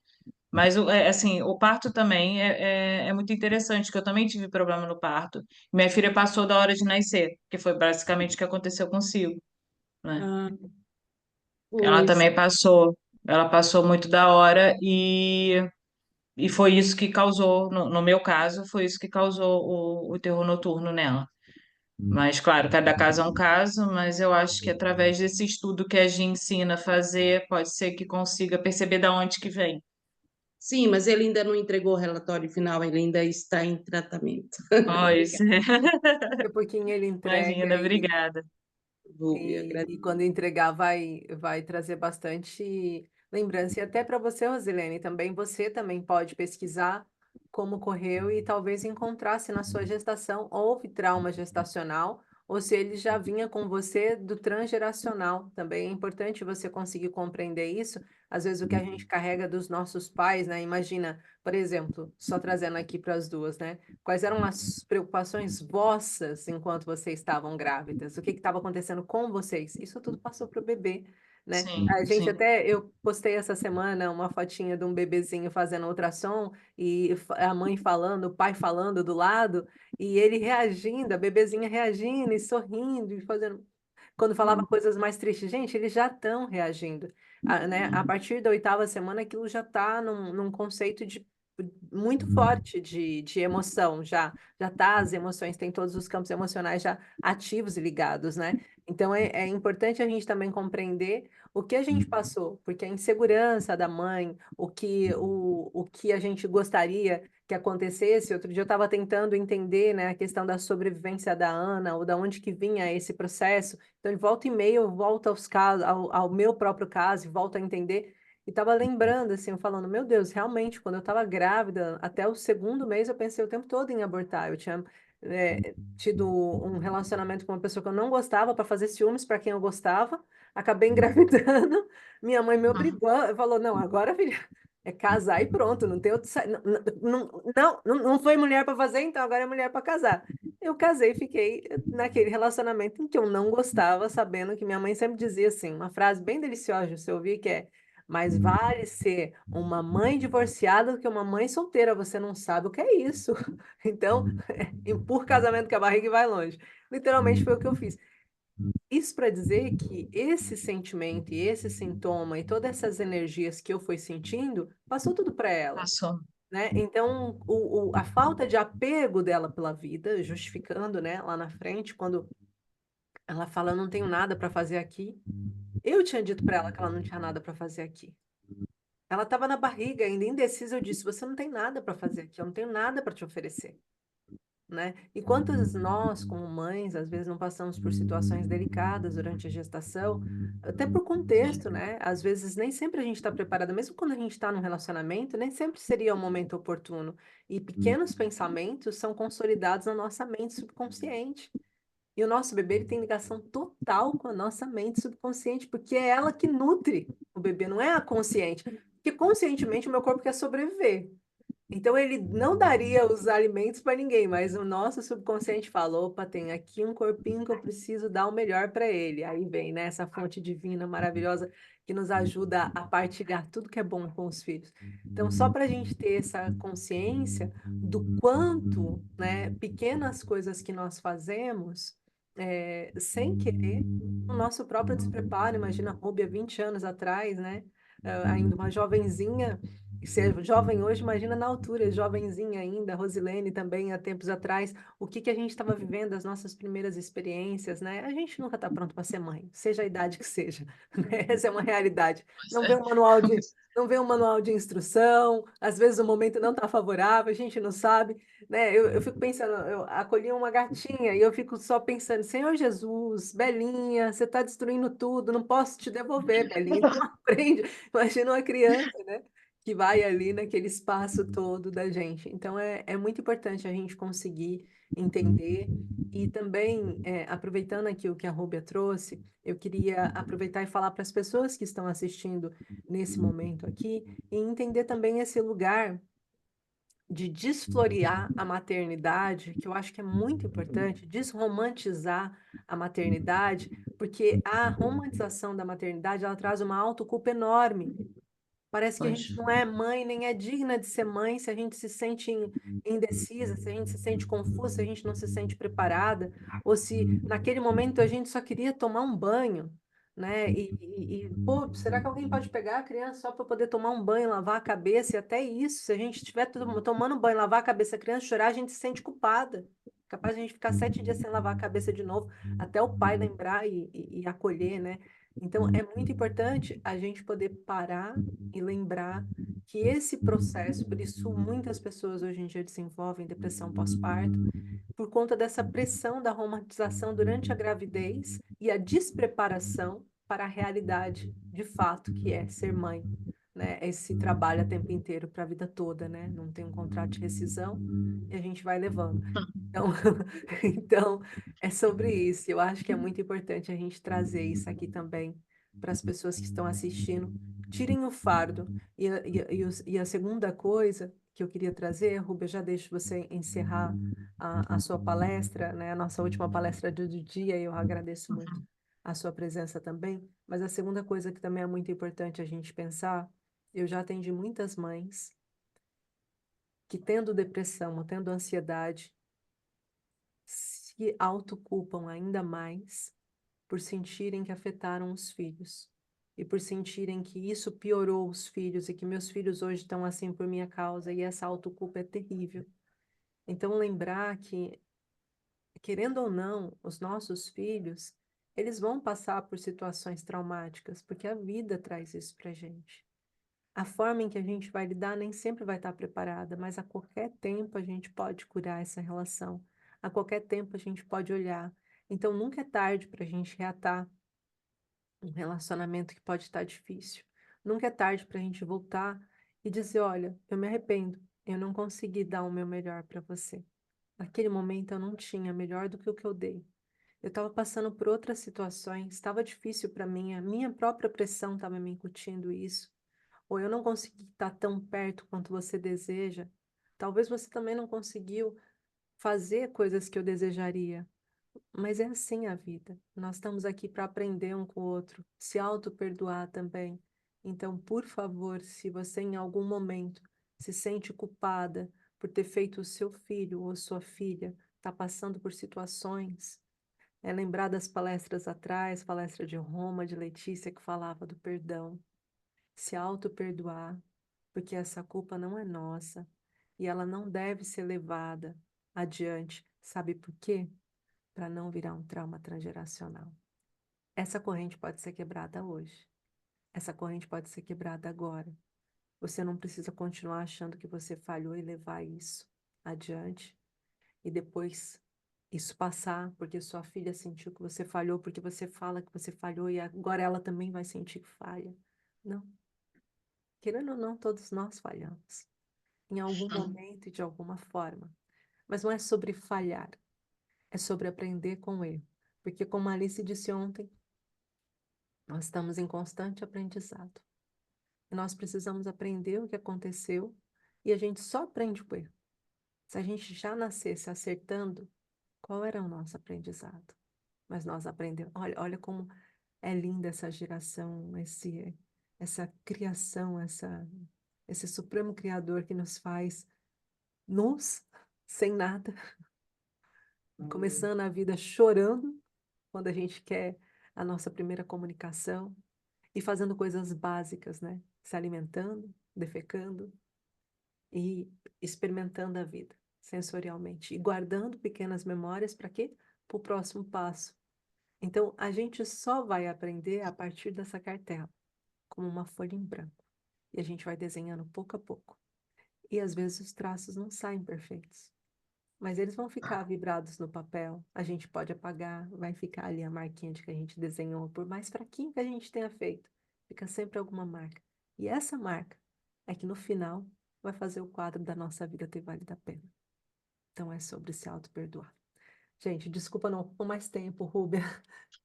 Mas, assim, o parto também é muito interessante, que eu também tive problema no parto. Minha filha passou da hora de nascer, que foi basicamente o que aconteceu consigo, né? Ah, Ela pois. também passou, ela passou muito da hora e foi isso que causou, no meu caso, foi isso que causou o terror noturno nela. Mas, claro, cada caso é um caso, mas eu acho que através desse estudo que a gente ensina a fazer, pode ser que consiga perceber da onde que vem. Sim, mas ele ainda não entregou o relatório final, ele ainda está em tratamento. Pois, Daqui a pouquinho ele entrega imagina, obrigada. Rúbia, e quando entregar vai trazer bastante lembrança. E até para você, Rosilene, também você também pode pesquisar como correu e talvez encontrar se na sua gestação houve trauma gestacional ou se ele já vinha com você do transgeracional. Também é importante você conseguir compreender isso. Às vezes o que a gente carrega dos nossos pais, né? Imagina, por exemplo, só trazendo aqui para as duas, né? Quais eram as preocupações vossas enquanto vocês estavam grávidas? O que estava acontecendo com vocês? Isso tudo passou para o bebê, né? Sim, A gente sim. até, eu postei essa semana uma fotinha de um bebezinho fazendo ultrassom e a mãe falando, o pai falando do lado e ele reagindo, a bebezinha reagindo e sorrindo e fazendo quando falava coisas mais tristes, gente, eles já estão reagindo. Né? A partir da oitava semana, aquilo já está num conceito muito forte de emoção, já tá, as emoções, tem todos os campos emocionais já ativos e ligados, né? Então é importante a gente também compreender o que a gente passou, porque a insegurança da mãe, o que a gente gostaria que acontecesse. Outro dia eu estava tentando entender, né, a questão da sobrevivência da Ana, ou da onde que vinha esse processo. Então, de volta e meia, eu volto aos casos, ao meu próprio caso, e volto a entender. E estava lembrando, assim, falando, meu Deus, realmente, quando eu estava grávida, até o segundo mês, eu pensei o tempo todo em abortar. Eu tinha tido um relacionamento com uma pessoa que eu não gostava para fazer ciúmes para quem eu gostava. Acabei engravidando. Minha mãe me obrigou, falou, não, agora, filha, é casar e pronto, não tem outro. Não foi mulher para fazer, então agora é mulher para casar. Eu casei e fiquei naquele relacionamento em que eu não gostava, sabendo que minha mãe sempre dizia assim, uma frase bem deliciosa, você ouvir que é: mais vale ser uma mãe divorciada do que uma mãe solteira, você não sabe o que é isso. Então, empurra o casamento que a barriga vai longe. Literalmente foi o que eu fiz. Isso para dizer que esse sentimento e esse sintoma e todas essas energias que eu fui sentindo, passou tudo para ela, Passou. né? Então, a falta de apego dela pela vida, justificando, né, lá na frente, quando ela fala, eu não tenho nada para fazer aqui, eu tinha dito para ela que ela não tinha nada para fazer aqui. Ela estava na barriga ainda indecisa, eu disse, você não tem nada para fazer aqui, eu não tenho nada para te oferecer. Né? E quantas nós, como mães, às vezes não passamos por situações delicadas durante a gestação, até por contexto, né? Às vezes nem sempre a gente está preparada, mesmo quando a gente está num relacionamento, nem sempre seria o momento oportuno. E pequenos pensamentos são consolidados na nossa mente subconsciente. E o nosso bebê ele tem ligação total com a nossa mente subconsciente, porque é ela que nutre o bebê, não é a consciente. Porque conscientemente o meu corpo quer sobreviver. Então ele não daria os alimentos para ninguém, mas o nosso subconsciente falou, opa, tem aqui um corpinho que eu preciso dar o melhor para ele. Aí vem, né, essa fonte divina maravilhosa que nos ajuda a partilhar tudo que é bom com os filhos. Então, só para a gente ter essa consciência do quanto, né, pequenas coisas que nós fazemos, sem querer, o nosso próprio despreparo. Imagina a Ruby há 20 anos atrás, né, ainda uma jovenzinha. E ser jovem hoje, imagina na altura, jovenzinha ainda, Rosilene também, há tempos atrás, o que que a gente estava vivendo, as nossas primeiras experiências, né? A gente nunca está pronto para ser mãe, seja a idade que seja, né? Essa é uma realidade. Não vê um manual de, não vê um manual de instrução, às vezes o momento não está favorável, a gente não sabe, né? Eu fico pensando, eu acolhi uma gatinha e eu fico só pensando, Senhor Jesus, Belinha, você está destruindo tudo, não posso te devolver, Belinha, então aprende. Imagina uma criança, né? Que vai ali naquele espaço todo da gente. Então, é muito importante a gente conseguir entender. E também, aproveitando aqui o que a Rúbia trouxe, eu queria aproveitar e falar para as pessoas que estão assistindo nesse momento aqui, e entender também esse lugar de desflorear a maternidade, que eu acho que é muito importante, desromantizar a maternidade, porque a romantização da maternidade, ela traz uma autoculpa enorme. Parece que a Pois. gente não é mãe, nem é digna de ser mãe, se a gente se sente indecisa, se a gente se sente confusa, se a gente não se sente preparada, ou se naquele momento a gente só queria tomar um banho, né? Pô, será que alguém pode pegar a criança só para poder tomar um banho, lavar a cabeça? E até isso, se a gente estiver tomando um banho, lavar a cabeça, a criança chorar, a gente se sente culpada. Capaz de a gente ficar 7 dias sem lavar a cabeça de novo, até o pai lembrar e acolher, né? Então, é muito importante a gente poder parar e lembrar que esse processo, por isso muitas pessoas hoje em dia desenvolvem depressão pós-parto, por conta dessa pressão da romantização durante a gravidez e a despreparação para a realidade de fato que é ser mãe, né? Esse trabalho a tempo inteiro para a vida toda, né? Não tem um contrato de rescisão e a gente vai levando. Então, então é sobre isso. Eu acho que é muito importante a gente trazer isso aqui também para as pessoas que estão assistindo. Tirem o fardo. E a segunda coisa que eu queria trazer, Rubia, já deixo você encerrar a sua palestra, né? A nossa última palestra do dia, e eu agradeço muito a sua presença também. Mas a segunda coisa que também é muito importante a gente pensar, eu já atendi muitas mães que tendo depressão ou tendo ansiedade, se autoculpam ainda mais por sentirem que afetaram os filhos e por sentirem que isso piorou os filhos e que meus filhos hoje estão assim por minha causa, e essa autoculpa é terrível. Então, lembrar que, querendo ou não, os nossos filhos, eles vão passar por situações traumáticas, porque a vida traz isso pra gente. A forma em que a gente vai lidar nem sempre vai estar preparada, mas a qualquer tempo a gente pode curar essa relação. A qualquer tempo a gente pode olhar. Então nunca é tarde para a gente reatar um relacionamento que pode estar difícil. Nunca é tarde para a gente voltar e dizer: olha, eu me arrependo, eu não consegui dar o meu melhor para você. Naquele momento eu não tinha melhor do que o que eu dei. Eu estava passando por outras situações, estava difícil para mim, a minha própria pressão estava me incutindo isso, ou eu não consegui estar tão perto quanto você deseja. Talvez você também não conseguiu fazer coisas que eu desejaria, mas é assim a vida. Nós estamos aqui para aprender um com o outro, se auto-perdoar também. Então, por favor, se você em algum momento se sente culpada por ter feito o seu filho ou sua filha estar passando por situações, lembrar das palestras atrás, palestra de Roma, de Letícia, que falava do perdão, se auto-perdoar, porque essa culpa não é nossa e ela não deve ser levada adiante. Sabe por quê? Para não virar um trauma transgeracional. Essa corrente pode ser quebrada hoje. Essa corrente pode ser quebrada agora. Você não precisa continuar achando que você falhou e levar isso adiante e depois isso passar porque sua filha sentiu que você falhou, porque você fala que você falhou e agora ela também vai sentir que falha. Não. Querendo ou não, todos nós falhamos em algum momento e de alguma forma. Mas não é sobre falhar, é sobre aprender com o erro. Porque, como a Alice disse ontem, nós estamos em constante aprendizado. E nós precisamos aprender o que aconteceu E a gente só aprende com erro. Se a gente já nascesse acertando, qual era o nosso aprendizado? Mas nós aprendemos. Olha como é linda essa geração, essa criação, esse supremo criador que nos faz nus, sem nada, começando a vida chorando quando a gente quer a nossa primeira comunicação e fazendo coisas básicas, né? Se alimentando, defecando e experimentando a vida sensorialmente e guardando pequenas memórias para quê? Para o próximo passo. Então, a gente só vai aprender a partir dessa cartela, como uma folha em branco. E a gente vai desenhando pouco a pouco. E às vezes os traços não saem perfeitos, mas eles vão ficar vibrados no papel. A gente pode apagar, vai ficar ali a marquinha de que a gente desenhou, por mais fraquinho que a gente tenha feito, fica sempre alguma marca. E essa marca é que no final vai fazer o quadro da nossa vida ter valido a pena. Então é sobre se auto-perdoar. Gente, desculpa, não ocupo mais tempo, Rúbia.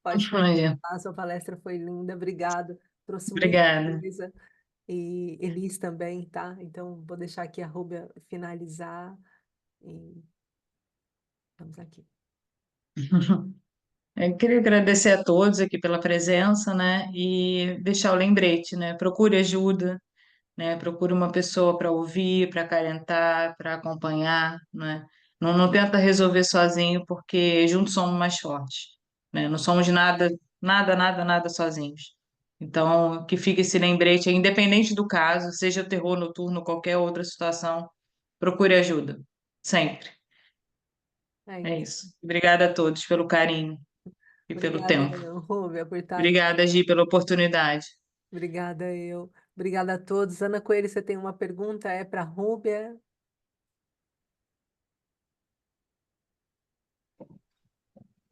Pode Olha, continuar, sua palestra foi linda, obrigado. Trouxe muita obrigada. coisa. E Elis também, tá? Então, vou deixar aqui a Rúbia finalizar e vamos aqui. Eu queria agradecer a todos aqui pela presença, né? E deixar o lembrete, né? Procure ajuda, né? Procure uma pessoa para ouvir, para acalentar, para acompanhar, né? Não tenta resolver sozinho, porque juntos somos mais fortes, né? Não somos nada, nada, nada, nada sozinhos. Então, que fique esse lembrete, independente do caso, seja terror noturno, qualquer outra situação, procure ajuda, sempre. É É isso. isso. Obrigada a todos pelo carinho e pelo Obrigada tempo. eu, Rúbia, por estar aqui. Obrigada, Gi, pela oportunidade. Obrigada eu. Obrigada a todos. Ana Coelho, você tem uma pergunta? É para a Rúbia?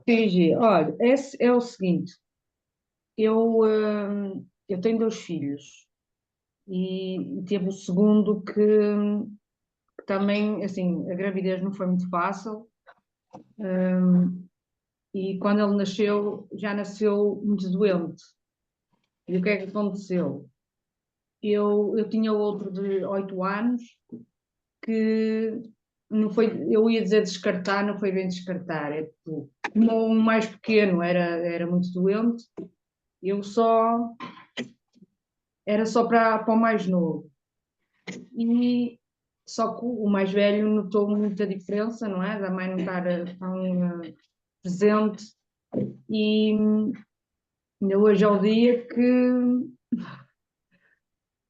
Gigi, olha, esse é o seguinte, eu tenho 2 filhos e teve o segundo que também, assim, a gravidez não foi muito fácil, e quando ele nasceu, já nasceu muito doente. E o que é que aconteceu? Eu tinha outro de 8 anos que não foi, eu ia dizer descartar, não foi bem descartar, é tipo, como o mais pequeno era muito doente, eu só era só para o mais novo. E só que o mais velho notou muita diferença, não é? Da mãe não estar tão presente. E ainda hoje é o dia que,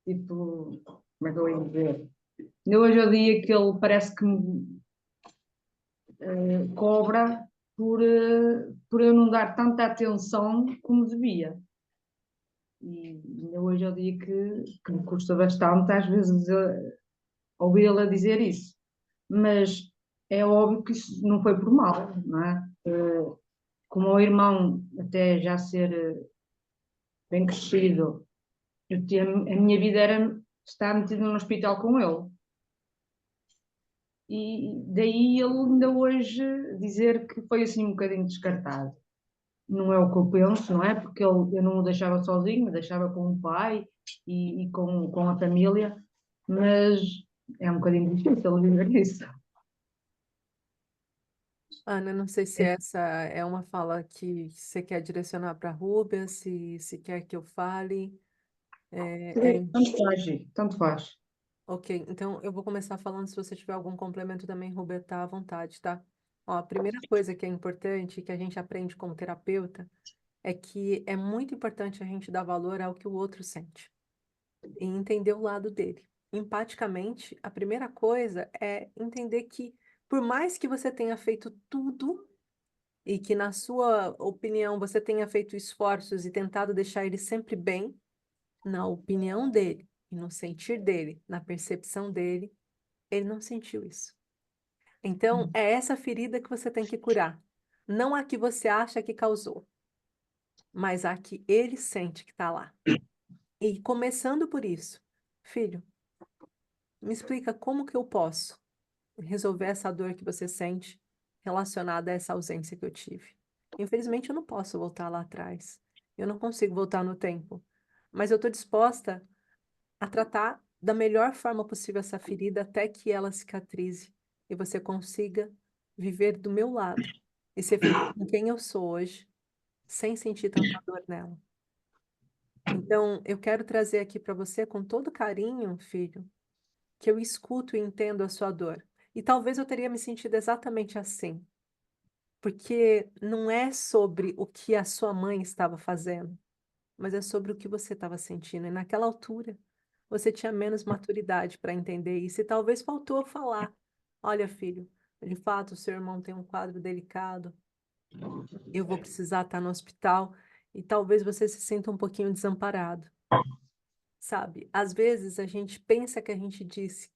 tipo, como é que eu ia dizer? Ainda hoje é o dia que ele parece que me cobra por eu não dar tanta atenção como devia. E ainda hoje é o dia que me custa bastante, às vezes, ouvi-la dizer isso. Mas é óbvio que isso não foi por mal, não é? Como o irmão até já ser bem crescido, a minha vida era estar metido no hospital com ele. E daí ele ainda hoje dizer que foi assim um bocadinho descartado. Não é o que eu penso, não é? Porque eu não o deixava sozinho, me deixava com o pai e com a família, mas é um bocadinho difícil viver isso. Ana, não sei se essa é uma fala que você quer direcionar para a Rúbia, se quer que eu fale. Tanto faz, Gi, tanto faz. Ok, então eu vou começar falando, se você tiver algum complemento também, Rúbia, tá à vontade, tá? Ó, a primeira coisa que é importante, que a gente aprende como terapeuta, é que é muito importante a gente dar valor ao que o outro sente e entender o lado dele. Empaticamente, a primeira coisa é entender que, por mais que você tenha feito tudo e que, na sua opinião, você tenha feito esforços e tentado deixar ele sempre bem, na opinião dele e no sentir dele, na percepção dele, ele não sentiu isso. Então, é essa ferida que você tem que curar. Não a que você acha que causou, mas a que ele sente que está lá. E começando por isso, filho, me explica como que eu posso resolver essa dor que você sente relacionada a essa ausência que eu tive. Infelizmente, eu não posso voltar lá atrás. Eu não consigo voltar no tempo. Mas eu estou disposta a tratar da melhor forma possível essa ferida até que ela cicatrize e você consiga viver do meu lado e ser feliz com quem eu sou hoje, sem sentir tanta dor nela. Então, eu quero trazer aqui para você com todo carinho, filho, que eu escuto e entendo a sua dor. E talvez eu teria me sentido exatamente assim, porque não é sobre o que a sua mãe estava fazendo, mas é sobre o que você estava sentindo. E naquela altura, você tinha menos maturidade para entender isso, e talvez faltou falar: olha, filho, de fato, o seu irmão tem um quadro delicado, eu vou precisar estar no hospital, e talvez você se sinta um pouquinho desamparado, sabe? Às vezes a gente pensa que a gente disse,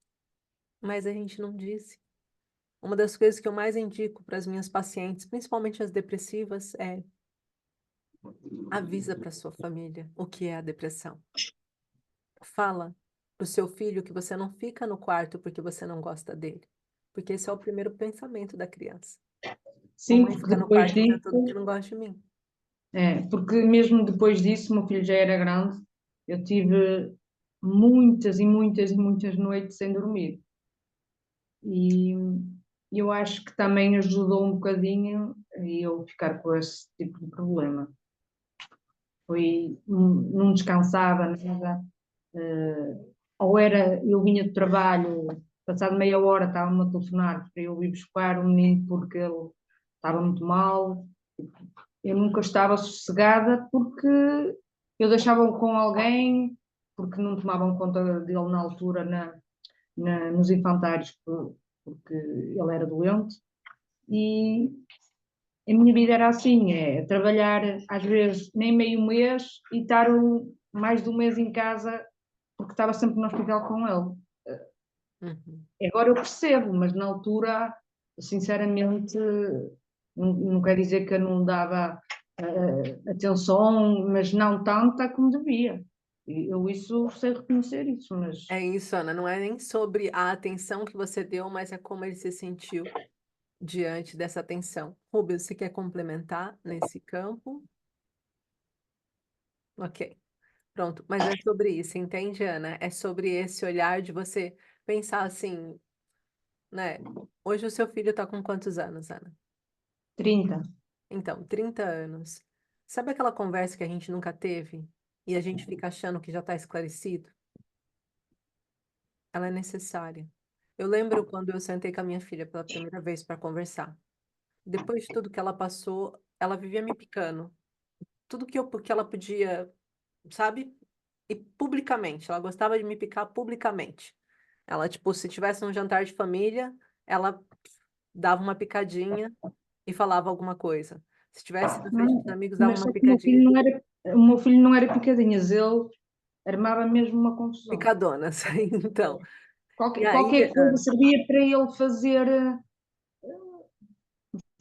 mas a gente não disse. Uma das coisas que eu mais indico para as minhas pacientes, principalmente as depressivas, é: avisa para sua família o que é a depressão. Fala pro seu filho que você não fica no quarto porque você não gosta dele. Porque esse é o primeiro pensamento da criança. Sim, Mamãe porque fica no depois quarto o dia disso, todo que não gosta de mim. porque mesmo depois disso, o meu filho já era grande, eu tive muitas e muitas e muitas noites sem dormir. E eu acho que também ajudou um bocadinho a eu ficar com esse tipo de problema. Não descansava, nada. Ou era, eu vinha do trabalho, passado meia hora estava-me a telefonar para eu ir buscar o menino porque ele estava muito mal. Eu nunca estava sossegada porque eu deixava-o com alguém, porque não tomavam conta dele na altura nos infantários, porque ele era doente. E a minha vida era assim, é trabalhar às vezes nem meio mês e estar mais de um mês em casa porque estava sempre no hospital com ele. Uhum. Agora eu percebo, mas na altura, sinceramente, não quer dizer que eu não dava atenção, mas não tanta como devia. Eu isso sei reconhecer isso, mas É isso, Ana. Não é nem sobre a atenção que você deu, mas é como ele se sentiu diante dessa atenção. Rubens, você quer complementar nesse campo? Ok. Pronto, mas é sobre isso, entende, Ana? É sobre esse olhar de você pensar assim, né? Hoje o seu filho está com quantos anos, Ana? 30. Então, 30 anos. Sabe aquela conversa que a gente nunca teve e a gente fica achando que já está esclarecido? Ela é necessária. Eu lembro quando eu sentei com a minha filha pela primeira vez para conversar. Depois de tudo que ela passou, ela vivia me picando. Tudo que ela podia, sabe? E publicamente. Ela gostava de me picar publicamente. Ela, tipo, se tivesse um jantar de família, ela dava uma picadinha e falava alguma coisa. Se estivesse na frente dos amigos, dava Mas uma só que picadinha. o meu filho não era picadinhas, ele armava mesmo uma confusão. Picadonas. Então, e aí, Qualquer coisa servia para ele fazer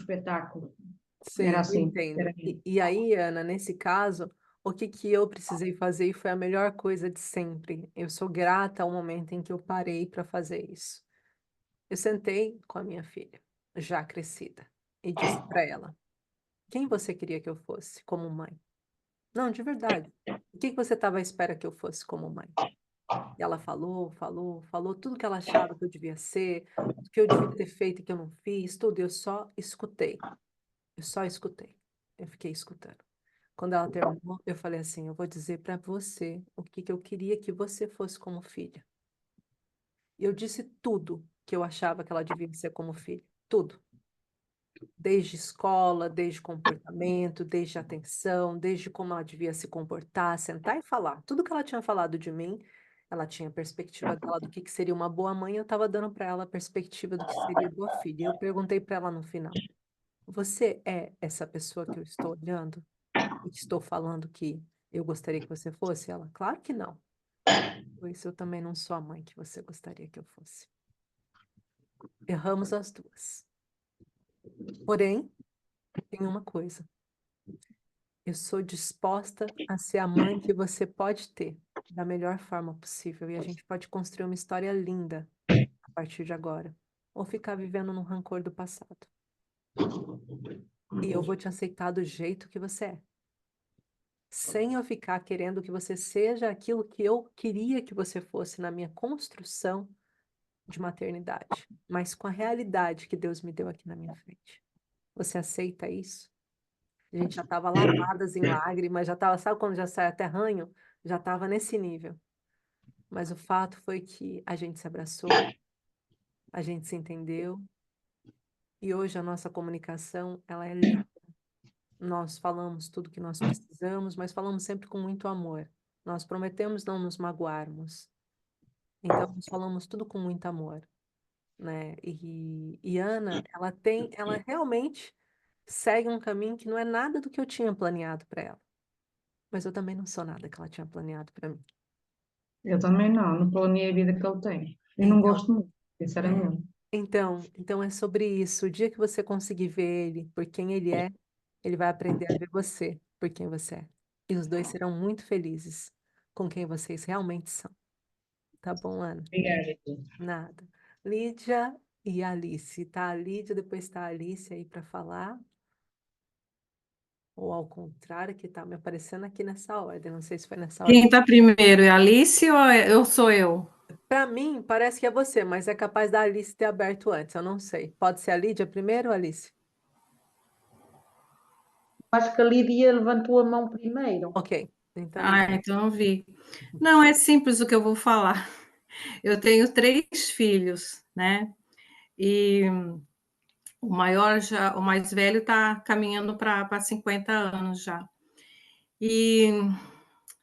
espetáculo. Era sim, eu assim. entendo. E aí, Ana, nesse caso, o que que eu precisei fazer e foi a melhor coisa de sempre. Eu sou grata ao momento em que eu parei para fazer isso. Eu sentei com a minha filha, já crescida, e disse para ela: quem você queria que eu fosse como mãe? Não, de verdade. O que que você estava à espera que eu fosse como mãe? E ela falou, falou, falou tudo que ela achava que eu devia ser, o que eu devia ter feito e que eu não fiz, tudo. Eu só escutei. Eu só escutei. Eu fiquei escutando. Quando ela terminou, eu falei assim: eu vou dizer para você o que que eu queria que você fosse como filha. E eu disse tudo que eu achava que ela devia ser como filha. Tudo. Desde escola, desde comportamento, desde atenção, desde como ela devia se comportar, sentar e falar. Tudo que ela tinha falado de mim, ela tinha a perspectiva dela do que seria uma boa mãe, eu estava dando para ela a perspectiva do que seria boa filha. E eu perguntei para ela no final: você é essa pessoa que eu estou olhando e que estou falando que eu gostaria que você fosse? Ela: claro que não. Pois eu também não sou a mãe que você gostaria que eu fosse. Erramos as duas. Porém, tem uma coisa. Eu sou disposta a ser a mãe que você pode ter, da melhor forma possível. E a gente pode construir uma história linda a partir de agora. Ou ficar vivendo no rancor do passado. E eu vou te aceitar do jeito que você é. sem eu ficar querendo que você seja aquilo que eu queria que você fosse na minha construção de maternidade, mas com a realidade que Deus me deu aqui na minha frente. Você aceita isso? A gente já estava lavadas em lágrimas, já estava, sabe quando já sai até ranho? Já estava nesse nível. Mas o fato foi que a gente se abraçou, a gente se entendeu, e hoje a nossa comunicação, ela é linda. Nós falamos tudo que nós precisamos, mas falamos sempre com muito amor. Nós prometemos não nos magoarmos. Então, nós falamos tudo com muito amor, né? E Ana, ela realmente segue um caminho que não é nada do que eu tinha planeado para ela. Mas eu também não sou nada que ela tinha planeado para mim. Eu também não planeei a vida que ele tem. E não Então, gosto muito, sinceramente. então é sobre isso. O dia que você conseguir ver ele por quem ele vai aprender a ver você por quem você é. E os dois serão muito felizes com quem vocês realmente são. Tá bom, Ana? Obrigada. Nada. Lídia e Alice. Tá a Lídia, depois tá a Alice aí para falar. Ou ao contrário, que tá me aparecendo aqui nessa ordem. Não sei se foi nessa ordem. Quem está primeiro? É a Alice ou eu sou eu? Para mim, parece que é você, mas é capaz da Alice ter aberto antes. Eu não sei. Pode ser a Lídia primeiro, Alice? Acho que a Lídia levantou a mão primeiro. Ok. Então, Então eu vi. Não, é simples o que eu vou falar. Eu tenho 3 filhos, né? E o o mais velho está caminhando para 50 anos já. E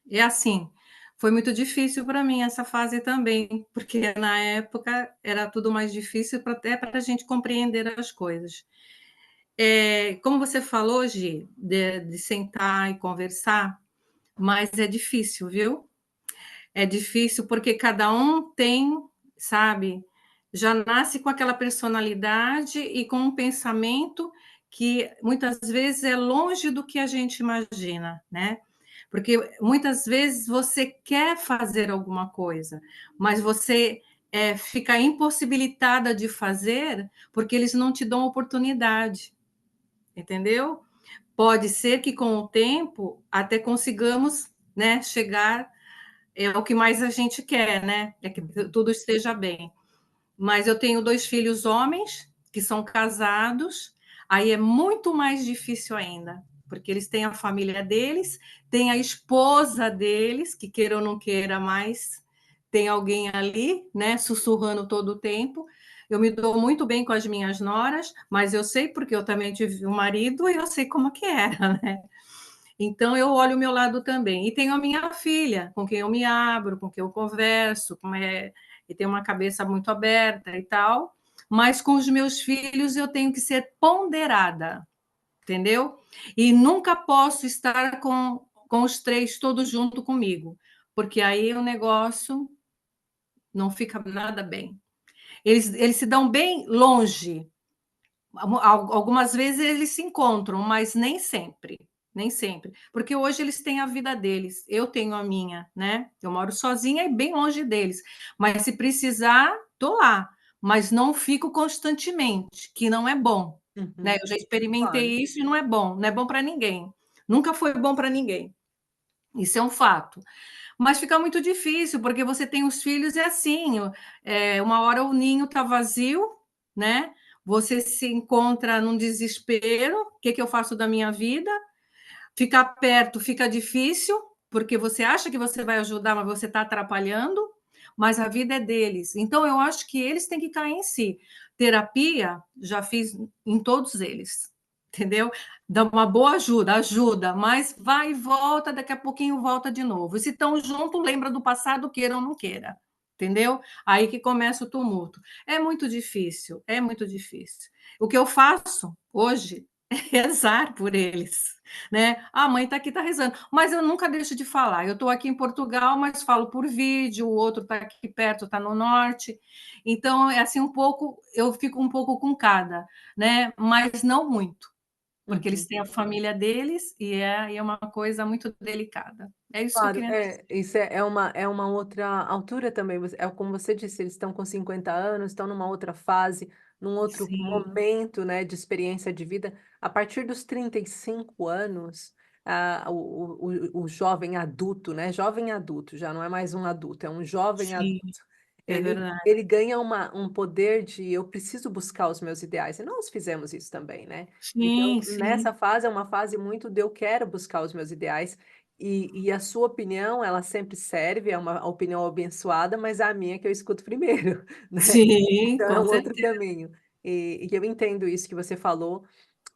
é assim, foi muito difícil para mim essa fase também, porque na época era tudo mais difícil até para a gente compreender as coisas. Como você falou, Gi, de sentar e conversar, mas é difícil, viu? É difícil porque cada um tem, sabe, já nasce com aquela personalidade e com um pensamento que muitas vezes é longe do que a gente imagina, né? Porque muitas vezes você quer fazer alguma coisa, mas você fica impossibilitada de fazer porque eles não te dão oportunidade, entendeu? Pode ser que com o tempo até consigamos, né, chegar o que mais a gente quer, né? É que tudo esteja bem. Mas eu tenho 2 filhos homens que são casados, aí é muito mais difícil ainda, porque eles têm a família deles, tem a esposa deles, que queira ou não queira mais, tem alguém ali, né, sussurrando todo o tempo. Eu me dou muito bem com as minhas noras, mas eu sei porque eu também tive um marido e eu sei como que era, né? Então, eu olho o meu lado também. E tenho a minha filha, com quem eu me abro, com quem eu converso, e tenho uma cabeça muito aberta e tal. Mas com os meus filhos eu tenho que ser ponderada, entendeu? E nunca posso estar com os 3 todos junto comigo, porque aí o negócio não fica nada bem. Eles se dão bem longe. Algumas vezes eles se encontram, mas nem sempre. Nem sempre. Porque hoje eles têm a vida deles, eu tenho a minha, né? Eu moro sozinha e bem longe deles. Mas se precisar, tô lá. Mas não fico constantemente, que não é bom. Né? Eu já experimentei claro. isso e não é bom para ninguém. Nunca foi bom para ninguém. Isso é um fato. Mas fica muito difícil, porque você tem os filhos e assim, uma hora o ninho está vazio, né? Você se encontra num desespero, o que eu faço da minha vida? Ficar perto fica difícil, porque você acha que você vai ajudar, mas você está atrapalhando, mas a vida é deles. Então, eu acho que eles têm que cair em si. Terapia, já fiz em todos eles, entendeu? Dá uma boa ajuda, mas vai e volta, daqui a pouquinho volta de novo. E se estão juntos, lembra do passado, queira ou não queira, entendeu? Aí que começa o tumulto. É muito difícil, é muito difícil. O que eu faço hoje é rezar por eles, né? A mãe está aqui, está rezando, mas eu nunca deixo de falar. Eu estou aqui em Portugal, mas falo por vídeo, o outro está aqui perto, está no norte. Então, é assim um pouco, eu fico um pouco com cada, né? Mas não muito, porque eles têm a família deles e é uma coisa muito delicada. É isso que eu Claro, queria dizer. isso é uma outra altura também. É como você disse, eles estão com 50 anos, estão numa outra fase, num outro Sim. momento, né, de experiência de vida. A partir dos 35 anos, o jovem adulto, né? Jovem adulto, já não é mais um adulto, é um jovem Sim, adulto. é Ele, verdade. ele ganha um poder de eu preciso buscar os meus ideais. E nós fizemos isso também, né? Então, Sim, sim, nessa fase é uma fase muito de eu quero buscar os meus ideais. E a sua opinião, ela sempre serve, é uma opinião abençoada, mas a minha que eu escuto primeiro, né? sim, Então é com um outro certeza. caminho. E eu entendo isso que você falou.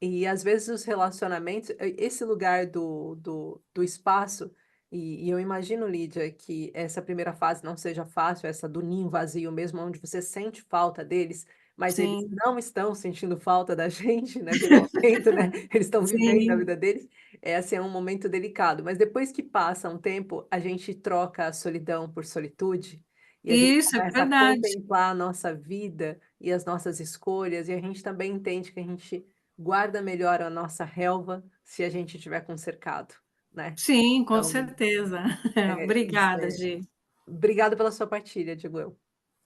E às vezes os relacionamentos, esse lugar do espaço, e eu imagino, Lídia, que essa primeira fase não seja fácil, essa do ninho vazio mesmo, onde você sente falta deles, mas eles Sim, não estão sentindo falta da gente naquele momento, né? Eles estão vivendo a sim. vida deles. É assim, é um momento delicado. Mas depois que passa um tempo, a gente troca a solidão por solitude. E a gente Isso é começa a verdade. contemplar a nossa vida e as nossas escolhas, e a gente também entende que a gente guarda melhor a nossa relva se a gente tiver com cercado, né? Sim, com Então, certeza. isso Obrigada, é. Gi. Obrigado pela sua partilha, digo eu.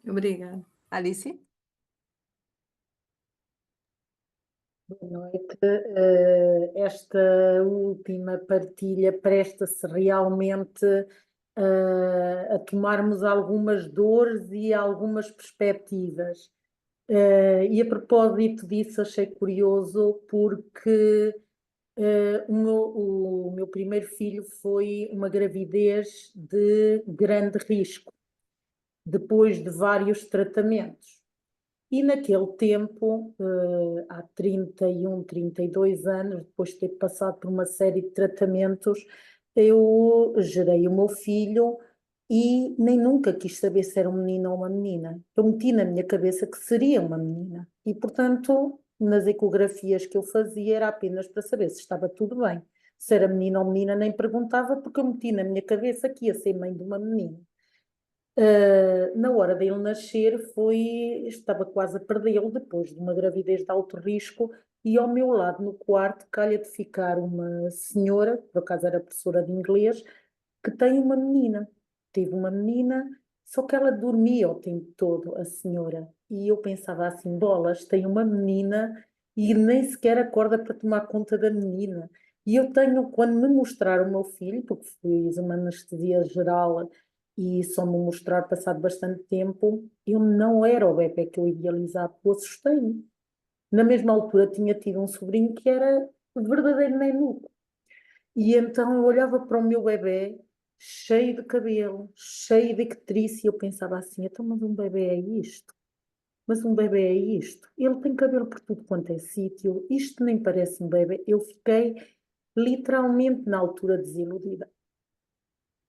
Obrigada. Alice? Boa noite. Esta última partilha presta-se realmente a tomarmos algumas dores e algumas perspectivas. E a propósito disso, achei curioso porque o meu primeiro filho foi uma gravidez de grande risco, depois de vários tratamentos. E naquele tempo, há 31, 32 anos, depois de ter passado por uma série de tratamentos, eu gerei o meu filho e nem nunca quis saber se era um menino ou uma menina. Eu meti na minha cabeça que seria uma menina. E, portanto, nas ecografias que eu fazia era apenas para saber se estava tudo bem. Se era menino ou menina, nem perguntava, porque eu meti na minha cabeça que ia ser mãe de uma menina. Na hora dele nascer, estava quase a perdê-lo depois de uma gravidez de alto risco, e ao meu lado no quarto calha de ficar uma senhora, por acaso era professora de inglês, que tem uma menina. Teve uma menina, só que ela dormia o tempo todo, a senhora. E eu pensava assim, bolas, tem uma menina e nem sequer acorda para tomar conta da menina. E eu tenho, quando me mostrar o meu filho, porque fiz uma anestesia geral e só me mostrar passado bastante tempo, eu não era o bebé que eu idealizava, eu assustei-me. Na mesma altura tinha tido um sobrinho que era verdadeiro nenuco. E então eu olhava para o meu bebé, cheio de cabelo, cheio de ictrícia, e eu pensava assim, então, mas um bebé é isto? Mas um bebé é isto? Ele tem cabelo por tudo quanto é sítio, isto nem parece um bebé. Eu fiquei literalmente na altura desiludida.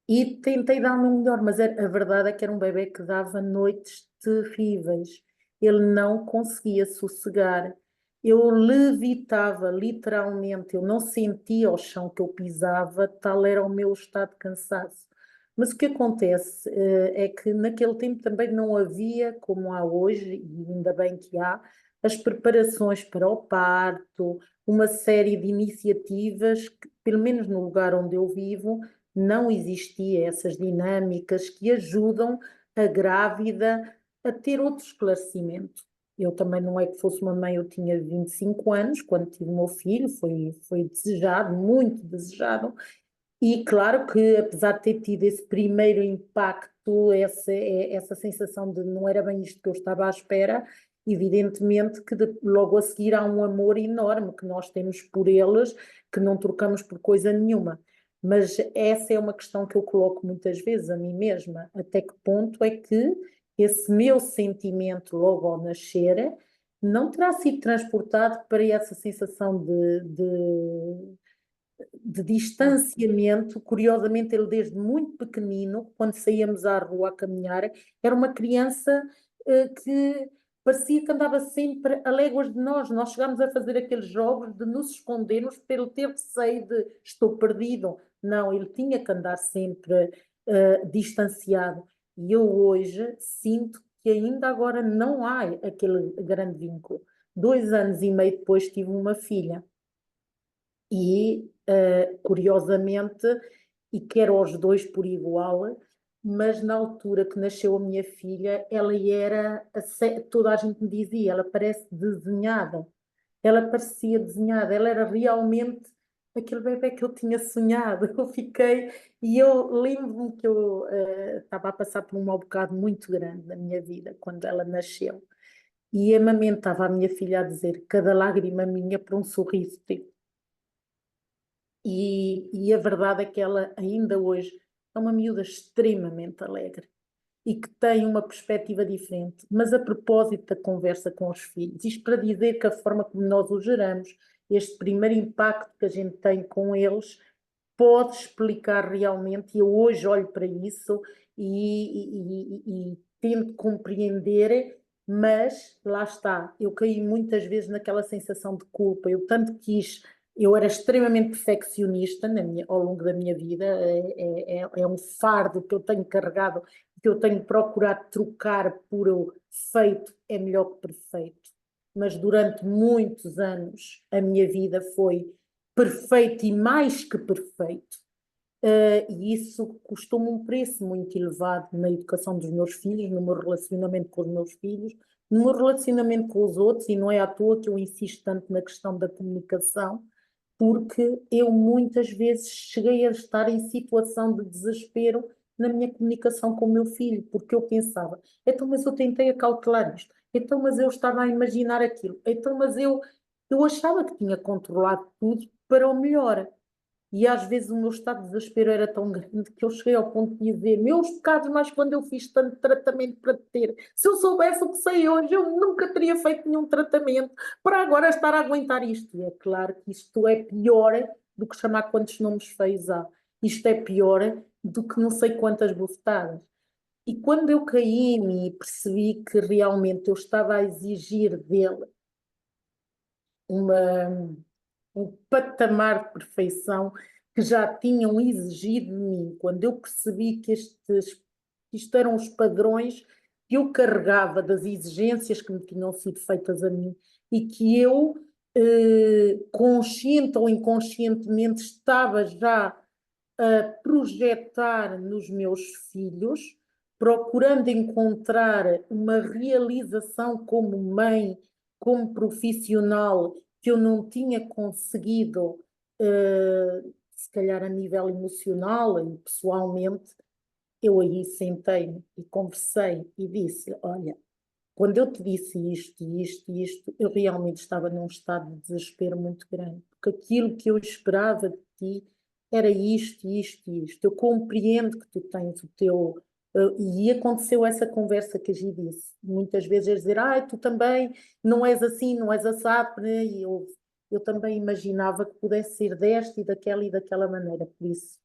E tentei dar o meu melhor, mas a verdade é que era um bebé que dava noites terríveis. Ele não conseguia sossegar. Eu levitava, literalmente. Eu não sentia o chão que eu pisava, tal era o meu estado de cansaço. Mas o que acontece, é que naquele tempo também não havia, como há hoje, e ainda bem que há, as preparações para o parto, uma série de iniciativas que, pelo menos no lugar onde eu vivo, não existia essas dinâmicas que ajudam a grávida a ter outro esclarecimento. Eu também não é que fosse uma mãe, eu tinha 25 anos, quando tive o meu filho, foi desejado, muito desejado, e claro que apesar de ter tido esse primeiro impacto, essa sensação de não era bem isto que eu estava à espera, evidentemente que logo a seguir há um amor enorme que nós temos por eles, que não trocamos por coisa nenhuma. Mas essa é uma questão que eu coloco muitas vezes a mim mesma, até que ponto é que esse meu sentimento logo ao nascer não terá sido transportado para essa sensação de distanciamento. Curiosamente, ele desde muito pequenino, quando saíamos à rua a caminhar, era uma criança que parecia que andava sempre a léguas de nós. Nós chegámos a fazer aqueles jogos de nos escondermos para ele ter receio de estou perdido. Não, ele tinha que andar sempre distanciado. E eu hoje sinto que ainda agora não há aquele grande vínculo. 2 anos e meio depois tive uma filha. E, curiosamente, e quero aos dois por igual, mas na altura que nasceu a minha filha, ela era, toda a gente me dizia, ela parece desenhada. Ela parecia desenhada, ela era realmente aquele bebé que eu tinha sonhado. Eu fiquei, e eu lembro-me que eu estava a passar por um mau bocado muito grande na minha vida, quando ela nasceu. E amamentava a minha filha a dizer, cada lágrima minha por um sorriso teu. E a verdade é que ela ainda hoje é uma miúda extremamente alegre e que tem uma perspectiva diferente. Mas a propósito da conversa com os filhos, isto para dizer que a forma como nós os geramos, este primeiro impacto que a gente tem com eles, pode explicar realmente, e eu hoje olho para isso e tento compreender, mas lá está, eu caí muitas vezes naquela sensação de culpa, eu tanto quis, eu era extremamente perfeccionista ao longo da minha vida, é um fardo que eu tenho carregado, que eu tenho procurado trocar por o feito é melhor que perfeito, mas durante muitos anos a minha vida foi perfeito e mais que perfeito. E isso custou-me um preço muito elevado na educação dos meus filhos, no meu relacionamento com os meus filhos, no meu relacionamento com os outros, e não é à toa que eu insisto tanto na questão da comunicação, porque eu muitas vezes cheguei a estar em situação de desespero na minha comunicação com o meu filho, porque eu pensava, então, mas eu tentei acautelar isto, então, mas eu estava a imaginar aquilo, então, mas eu achava que tinha controlado tudo para o melhor. E às vezes o meu estado de desespero era tão grande que eu cheguei ao ponto de dizer, meus pecados, mas quando eu fiz tanto tratamento para te ter, se eu soubesse o que sei hoje, eu nunca teria feito nenhum tratamento para agora estar a aguentar isto. E é claro que isto é pior do que chamar quantos nomes feios há. Isto é pior do que não sei quantas bofetadas. E quando eu caí em mim e percebi que realmente eu estava a exigir dele um patamar de perfeição que já tinham exigido de mim, quando eu percebi que isto eram os padrões que eu carregava das exigências que me tinham sido feitas a mim e que eu, consciente ou inconscientemente, estava já a projetar nos meus filhos, procurando encontrar uma realização como mãe, como profissional, que eu não tinha conseguido, se calhar a nível emocional e pessoalmente, eu aí sentei-me e conversei e disse, olha, quando eu te disse isto e isto e isto, eu realmente estava num estado de desespero muito grande, porque aquilo que eu esperava de ti era isto, isto e isto. Eu compreendo que tu tens o teu... e aconteceu essa conversa que a Gi disse. Muitas vezes é dizer, tu também não és assim, não és assado, né? E eu também imaginava que pudesse ser desta e daquela maneira. Por isso,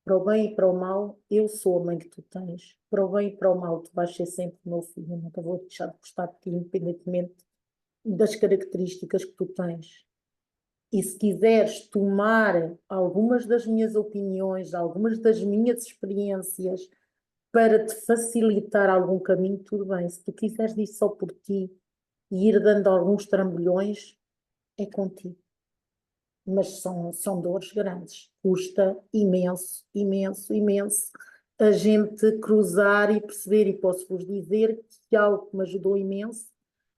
para o bem e para o mal, eu sou a mãe que tu tens. Para o bem e para o mal, tu vais ser sempre o meu filho. Eu nunca vou deixar de gostar de ti, independentemente das características que tu tens. E se quiseres tomar algumas das minhas opiniões, algumas das minhas experiências para te facilitar algum caminho, tudo bem. Se tu quiseres disso só por ti e ir dando alguns trambolhões, é contigo. Mas são dores grandes. Custa imenso, imenso, imenso a gente cruzar e perceber. E posso-vos dizer que algo que me ajudou imenso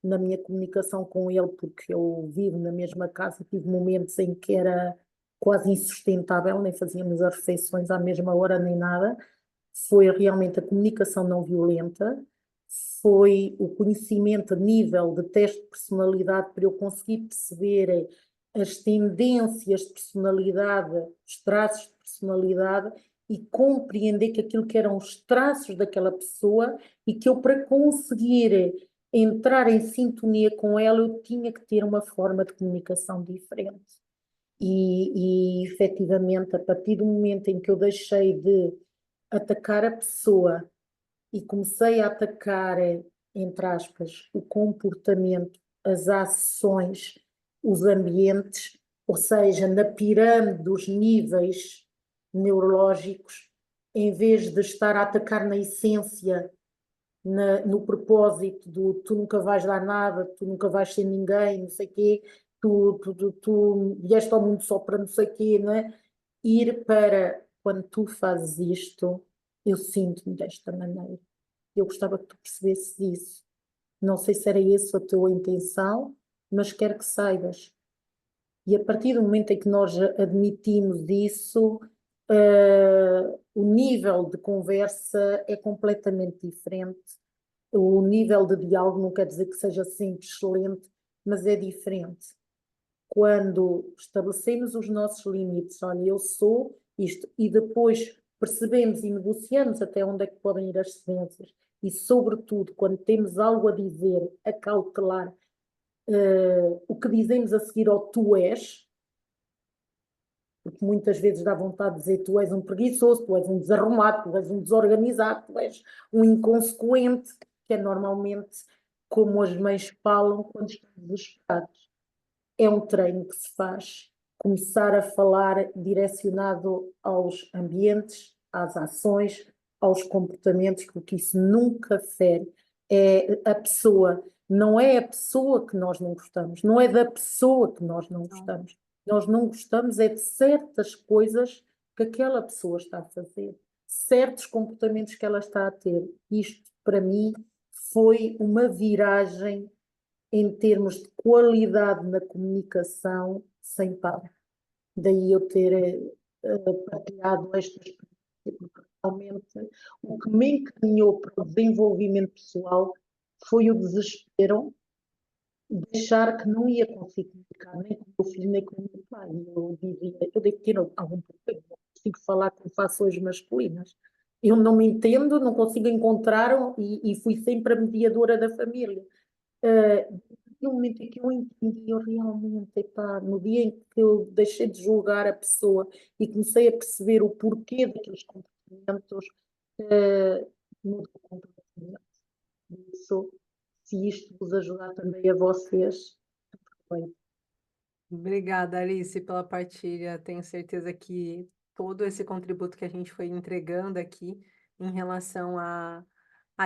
na minha comunicação com ele, porque eu vivo na mesma casa, tive momentos em que era quase insustentável, nem fazíamos as refeições à mesma hora nem nada, foi realmente a comunicação não violenta, foi o conhecimento a nível de teste de personalidade para eu conseguir perceber as tendências de personalidade, os traços de personalidade e compreender que aquilo que eram os traços daquela pessoa e que eu, para conseguir entrar em sintonia com ela, eu tinha que ter uma forma de comunicação diferente. E efetivamente, a partir do momento em que eu deixei de atacar a pessoa e comecei a atacar, entre aspas, o comportamento, as ações, os ambientes, ou seja, na pirâmide dos níveis neurológicos, em vez de estar a atacar na essência, no propósito do tu nunca vais dar nada, tu nunca vais ser ninguém, não sei o quê, tu vieste ao mundo só para não sei o quê, não é? Ir para, quando tu fazes isto, eu sinto-me desta maneira. Eu gostava que tu percebesses isso. Não sei se era essa a tua intenção, mas quero que saibas E a partir do momento em que nós admitimos isso, o nível de conversa é completamente diferente. O nível de diálogo não quer dizer que seja sempre excelente, mas é diferente. Quando estabelecemos os nossos limites, olha, eu sou isto, e depois percebemos e negociamos até onde é que podem ir as cedências, e sobretudo quando temos algo a dizer, a cautelar, o que dizemos a seguir ao tu és, porque muitas vezes dá vontade de dizer tu és um preguiçoso, tu és um desarrumado, tu és um desorganizado, tu és um inconsequente, que é normalmente como as mães falam quando estão desesperadas. É um treino que se faz, começar a falar direcionado aos ambientes, às ações, aos comportamentos, porque isso nunca fere. É a pessoa, não é a pessoa que nós não gostamos, não é da pessoa que nós não gostamos. Nós não gostamos é de certas coisas que aquela pessoa está a fazer, certos comportamentos que ela está a ter. Isto, para mim, foi uma viragem em termos de qualidade na comunicação sem par. Daí eu ter partilhado esta experiência, porque realmente o que me encaminhou para o desenvolvimento pessoal foi o desespero de achar que não ia conseguir comunicar nem com o meu filho nem com o meu pai. Eu dizia, eu devo ter algum problema, não consigo falar com fações masculinas. Eu não me entendo, não consigo encontrar e fui sempre a mediadora da família. No momento em que eu entendi, eu realmente, epá, no dia em que eu deixei de julgar a pessoa e comecei a perceber o porquê daqueles comportamentos, mudou completamente. Isso, se isto vos ajudar também a vocês, bem. Obrigada, Alice, pela partilha. Tenho certeza que todo esse contributo que a gente foi entregando aqui em relação a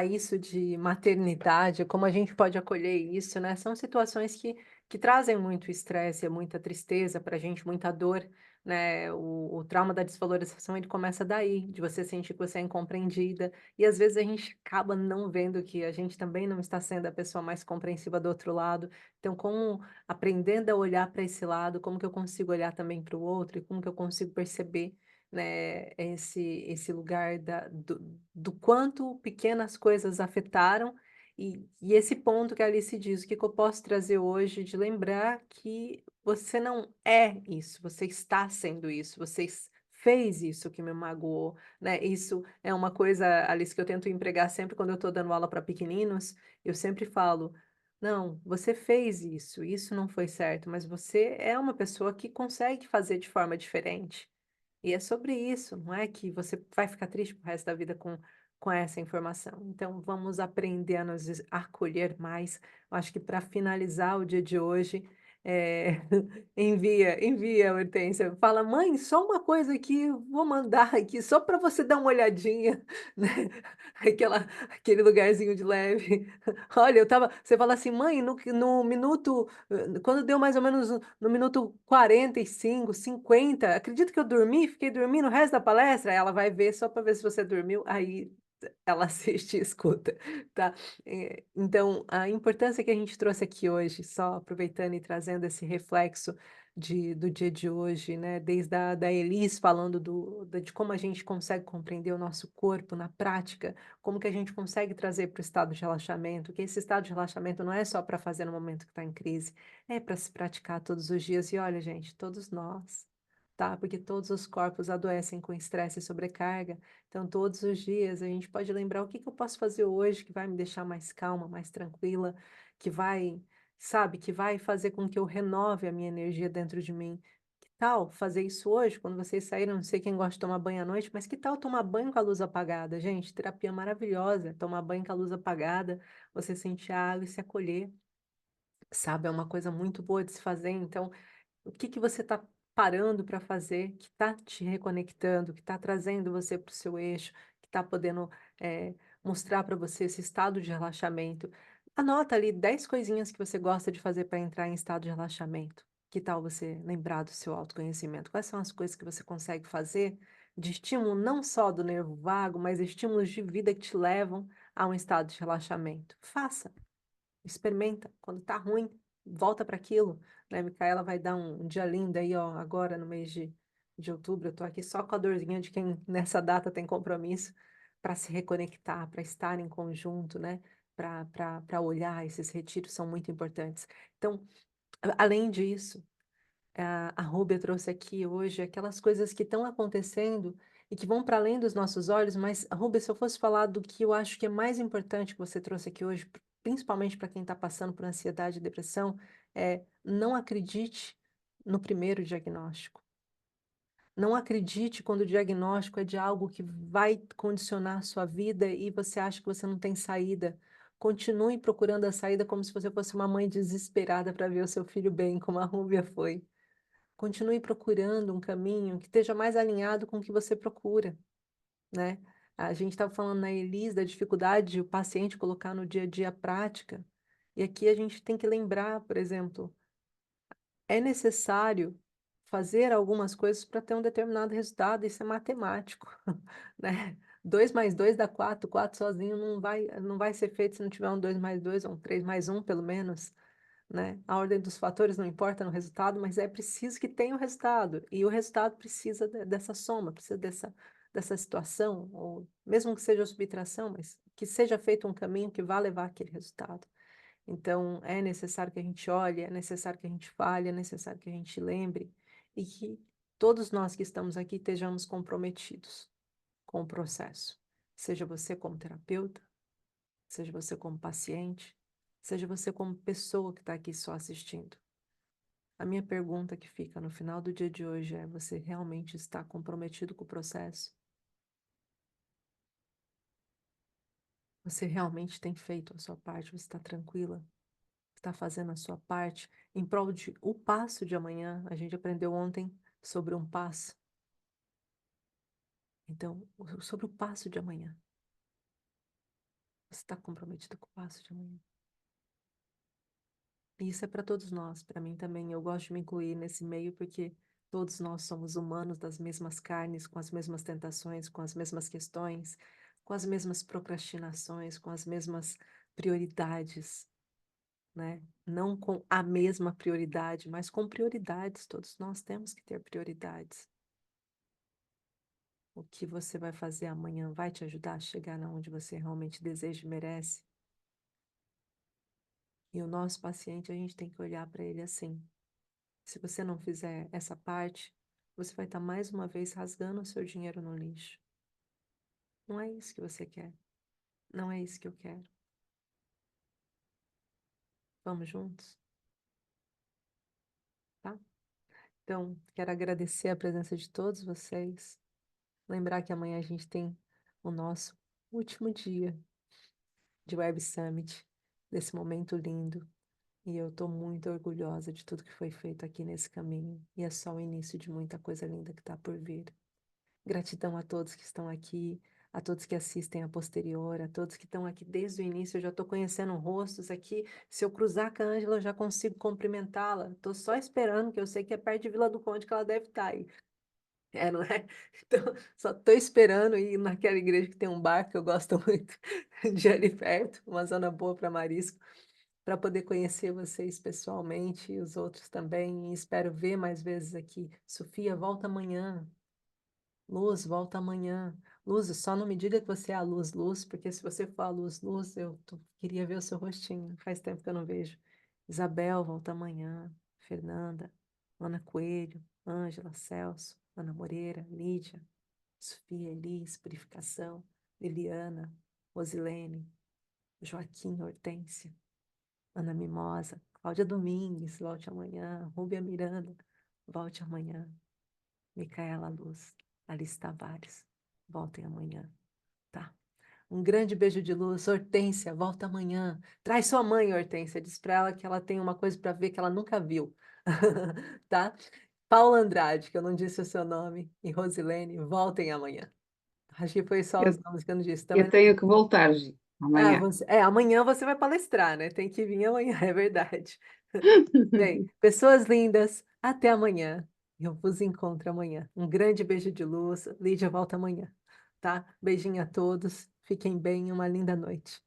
isso de maternidade, como a gente pode acolher isso, né? São situações que trazem muito estresse, muita tristeza para a gente, muita dor, né? O trauma da desvalorização, ele começa daí, de você sentir que você é incompreendida, e às vezes a gente acaba não vendo que a gente também não está sendo a pessoa mais compreensiva do outro lado. Então, como aprendendo a olhar para esse lado, como que eu consigo olhar também para o outro, e como que eu consigo perceber, né, esse lugar do quanto pequenas coisas afetaram, e esse ponto que a Alice diz, o que que eu posso trazer hoje, de lembrar que você não é isso, você está sendo isso, fez isso que me magoou, né? Isso é uma coisa, Alice, que eu tento empregar sempre quando eu estou dando aula para pequeninos, eu sempre falo, não, você fez isso não foi certo, mas você é uma pessoa que consegue fazer de forma diferente. E é sobre isso, não é que você vai ficar triste pro resto da vida com essa informação. Então, vamos aprender a nos acolher mais. Eu acho que para finalizar o dia de hoje, envia, Hortência. Fala, mãe, só uma coisa aqui, vou mandar aqui, só para você dar uma olhadinha, né? Aquele lugarzinho de leve. Olha, você fala assim, mãe, no minuto, quando deu mais ou menos no minuto 45, 50, acredito que eu dormi, fiquei dormindo o resto da palestra, ela vai ver só para ver se você dormiu, aí ela assiste e escuta, tá? Então, a importância que a gente trouxe aqui hoje, só aproveitando e trazendo esse reflexo do dia de hoje, né? Desde da Elis falando de como a gente consegue compreender o nosso corpo na prática, como que a gente consegue trazer para o estado de relaxamento, que esse estado de relaxamento não é só para fazer no momento que está em crise, é para se praticar todos os dias. E olha, gente, todos nós, tá? Porque todos os corpos adoecem com estresse e sobrecarga. Então, todos os dias a gente pode lembrar o que que eu posso fazer hoje que vai me deixar mais calma, mais tranquila, que vai, sabe, que vai fazer com que eu renove a minha energia dentro de mim. Que tal fazer isso hoje, quando vocês saíram? Não sei quem gosta de tomar banho à noite, mas que tal tomar banho com a luz apagada? Gente, terapia maravilhosa. Tomar banho com a luz apagada, você sentir a água e se acolher, sabe? É uma coisa muito boa de se fazer. Então, o que que você está parando para fazer, que está te reconectando, que está trazendo você para o seu eixo, que está podendo mostrar para você esse estado de relaxamento? Anota ali 10 coisinhas que você gosta de fazer para entrar em estado de relaxamento. Que tal você lembrar do seu autoconhecimento? Quais são as coisas que você consegue fazer de estímulo não só do nervo vago, mas estímulos de vida que te levam a um estado de relaxamento? Faça, experimenta. Quando está ruim, volta para aquilo, né? Micaela vai dar um dia lindo aí, ó, agora no mês de outubro. Eu tô aqui só com a dorzinha de quem nessa data tem compromisso para se reconectar, para estar em conjunto, né? Para olhar, esses retiros são muito importantes. Então, além disso, a Rúbia trouxe aqui hoje aquelas coisas que estão acontecendo e que vão para além dos nossos olhos, mas, Rúbia, se eu fosse falar do que eu acho que é mais importante que você trouxe aqui hoje, principalmente para quem está passando por ansiedade e depressão, é não acredite no primeiro diagnóstico. Não acredite quando o diagnóstico é de algo que vai condicionar a sua vida e você acha que você não tem saída. Continue procurando a saída como se você fosse uma mãe desesperada para ver o seu filho bem, como a Rúbia foi. Continue procurando um caminho que esteja mais alinhado com o que você procura, né? A gente estava falando na Elis da dificuldade de o paciente colocar no dia a dia a prática. E aqui a gente tem que lembrar, por exemplo, é necessário fazer algumas coisas para ter um determinado resultado, isso é matemático, né? 2 mais 2 dá 4, 4 sozinho não vai ser feito se não tiver um 2 mais 2 ou um 3 mais 1, pelo menos, né? A ordem dos fatores não importa no resultado, mas é preciso que tenha o resultado, e o resultado precisa dessa soma, precisa dessa situação, ou mesmo que seja subtração, mas que seja feito um caminho que vá levar aquele resultado. Então, é necessário que a gente olhe, é necessário que a gente fale, é necessário que a gente lembre e que todos nós que estamos aqui estejamos comprometidos com o processo. Seja você como terapeuta, seja você como paciente, seja você como pessoa que está aqui só assistindo. A minha pergunta que fica no final do dia de hoje é: você realmente está comprometido com o processo? Você realmente tem feito a sua parte? Você está tranquila? Está fazendo a sua parte em prol de o passo de amanhã? A gente aprendeu ontem sobre um passo. Então, sobre o passo de amanhã. Você está comprometido com o passo de amanhã? E isso é para todos nós, para mim também. Eu gosto de me incluir nesse meio porque todos nós somos humanos das mesmas carnes, com as mesmas tentações, com as mesmas questões, com as mesmas procrastinações, com as mesmas prioridades, né? Não com a mesma prioridade, mas com prioridades. Todos nós temos que ter prioridades. O que você vai fazer amanhã vai te ajudar a chegar onde você realmente deseja e merece? E o nosso paciente, a gente tem que olhar para ele assim. Se você não fizer essa parte, você vai estar mais uma vez rasgando o seu dinheiro no lixo. Não é isso que você quer. Não é isso que eu quero. Vamos juntos? Tá? Então, quero agradecer a presença de todos vocês. Lembrar que amanhã a gente tem o nosso último dia de Web Summit, desse momento lindo. E eu estou muito orgulhosa de tudo que foi feito aqui nesse caminho. E é só o início de muita coisa linda que está por vir. Gratidão a todos que estão aqui, a todos que assistem a posterior, a todos que estão aqui desde o início. Eu já estou conhecendo rostos aqui. Se eu cruzar com a Ângela, eu já consigo cumprimentá-la. Estou só esperando, que eu sei que é perto de Vila do Conde que ela deve estar aí. É, não é? Então, só estou esperando ir naquela igreja que tem um bar que eu gosto muito de ali perto, uma zona boa para marisco, para poder conhecer vocês pessoalmente e os outros também. E espero ver mais vezes aqui. Sofia, volta amanhã. Luz, volta amanhã. Luz, só não me diga que você é a Luz, Luz, porque se você for a Luz, Luz, queria ver o seu rostinho. Faz tempo que eu não vejo. Isabel, volta amanhã. Fernanda, Ana Coelho, Ângela, Celso, Ana Moreira, Lídia, Sofia, Elis, Purificação, Liliana, Rosilene, Joaquim, Hortência, Ana Mimosa, Cláudia Domingues, volte amanhã. Rúbia Miranda, volte amanhã. Micaela Luz, Alice Tavares, voltem amanhã, tá? Um grande beijo de luz. Hortência, volta amanhã. Traz sua mãe, Hortência. Diz pra ela que ela tem uma coisa para ver que ela nunca viu, tá? Paula Andrade, que eu não disse o seu nome, e Rosilene, voltem amanhã. Acho que foi só Eu, os nomes que eu não disse. eu Também tenho que voltar, Gi, amanhã. amanhã você vai palestrar, né? Tem que vir amanhã, é verdade. Bem, pessoas lindas, até amanhã. Eu vos encontro amanhã. Um grande beijo de luz. Lídia volta amanhã, tá? Beijinho a todos. Fiquem bem, uma linda noite.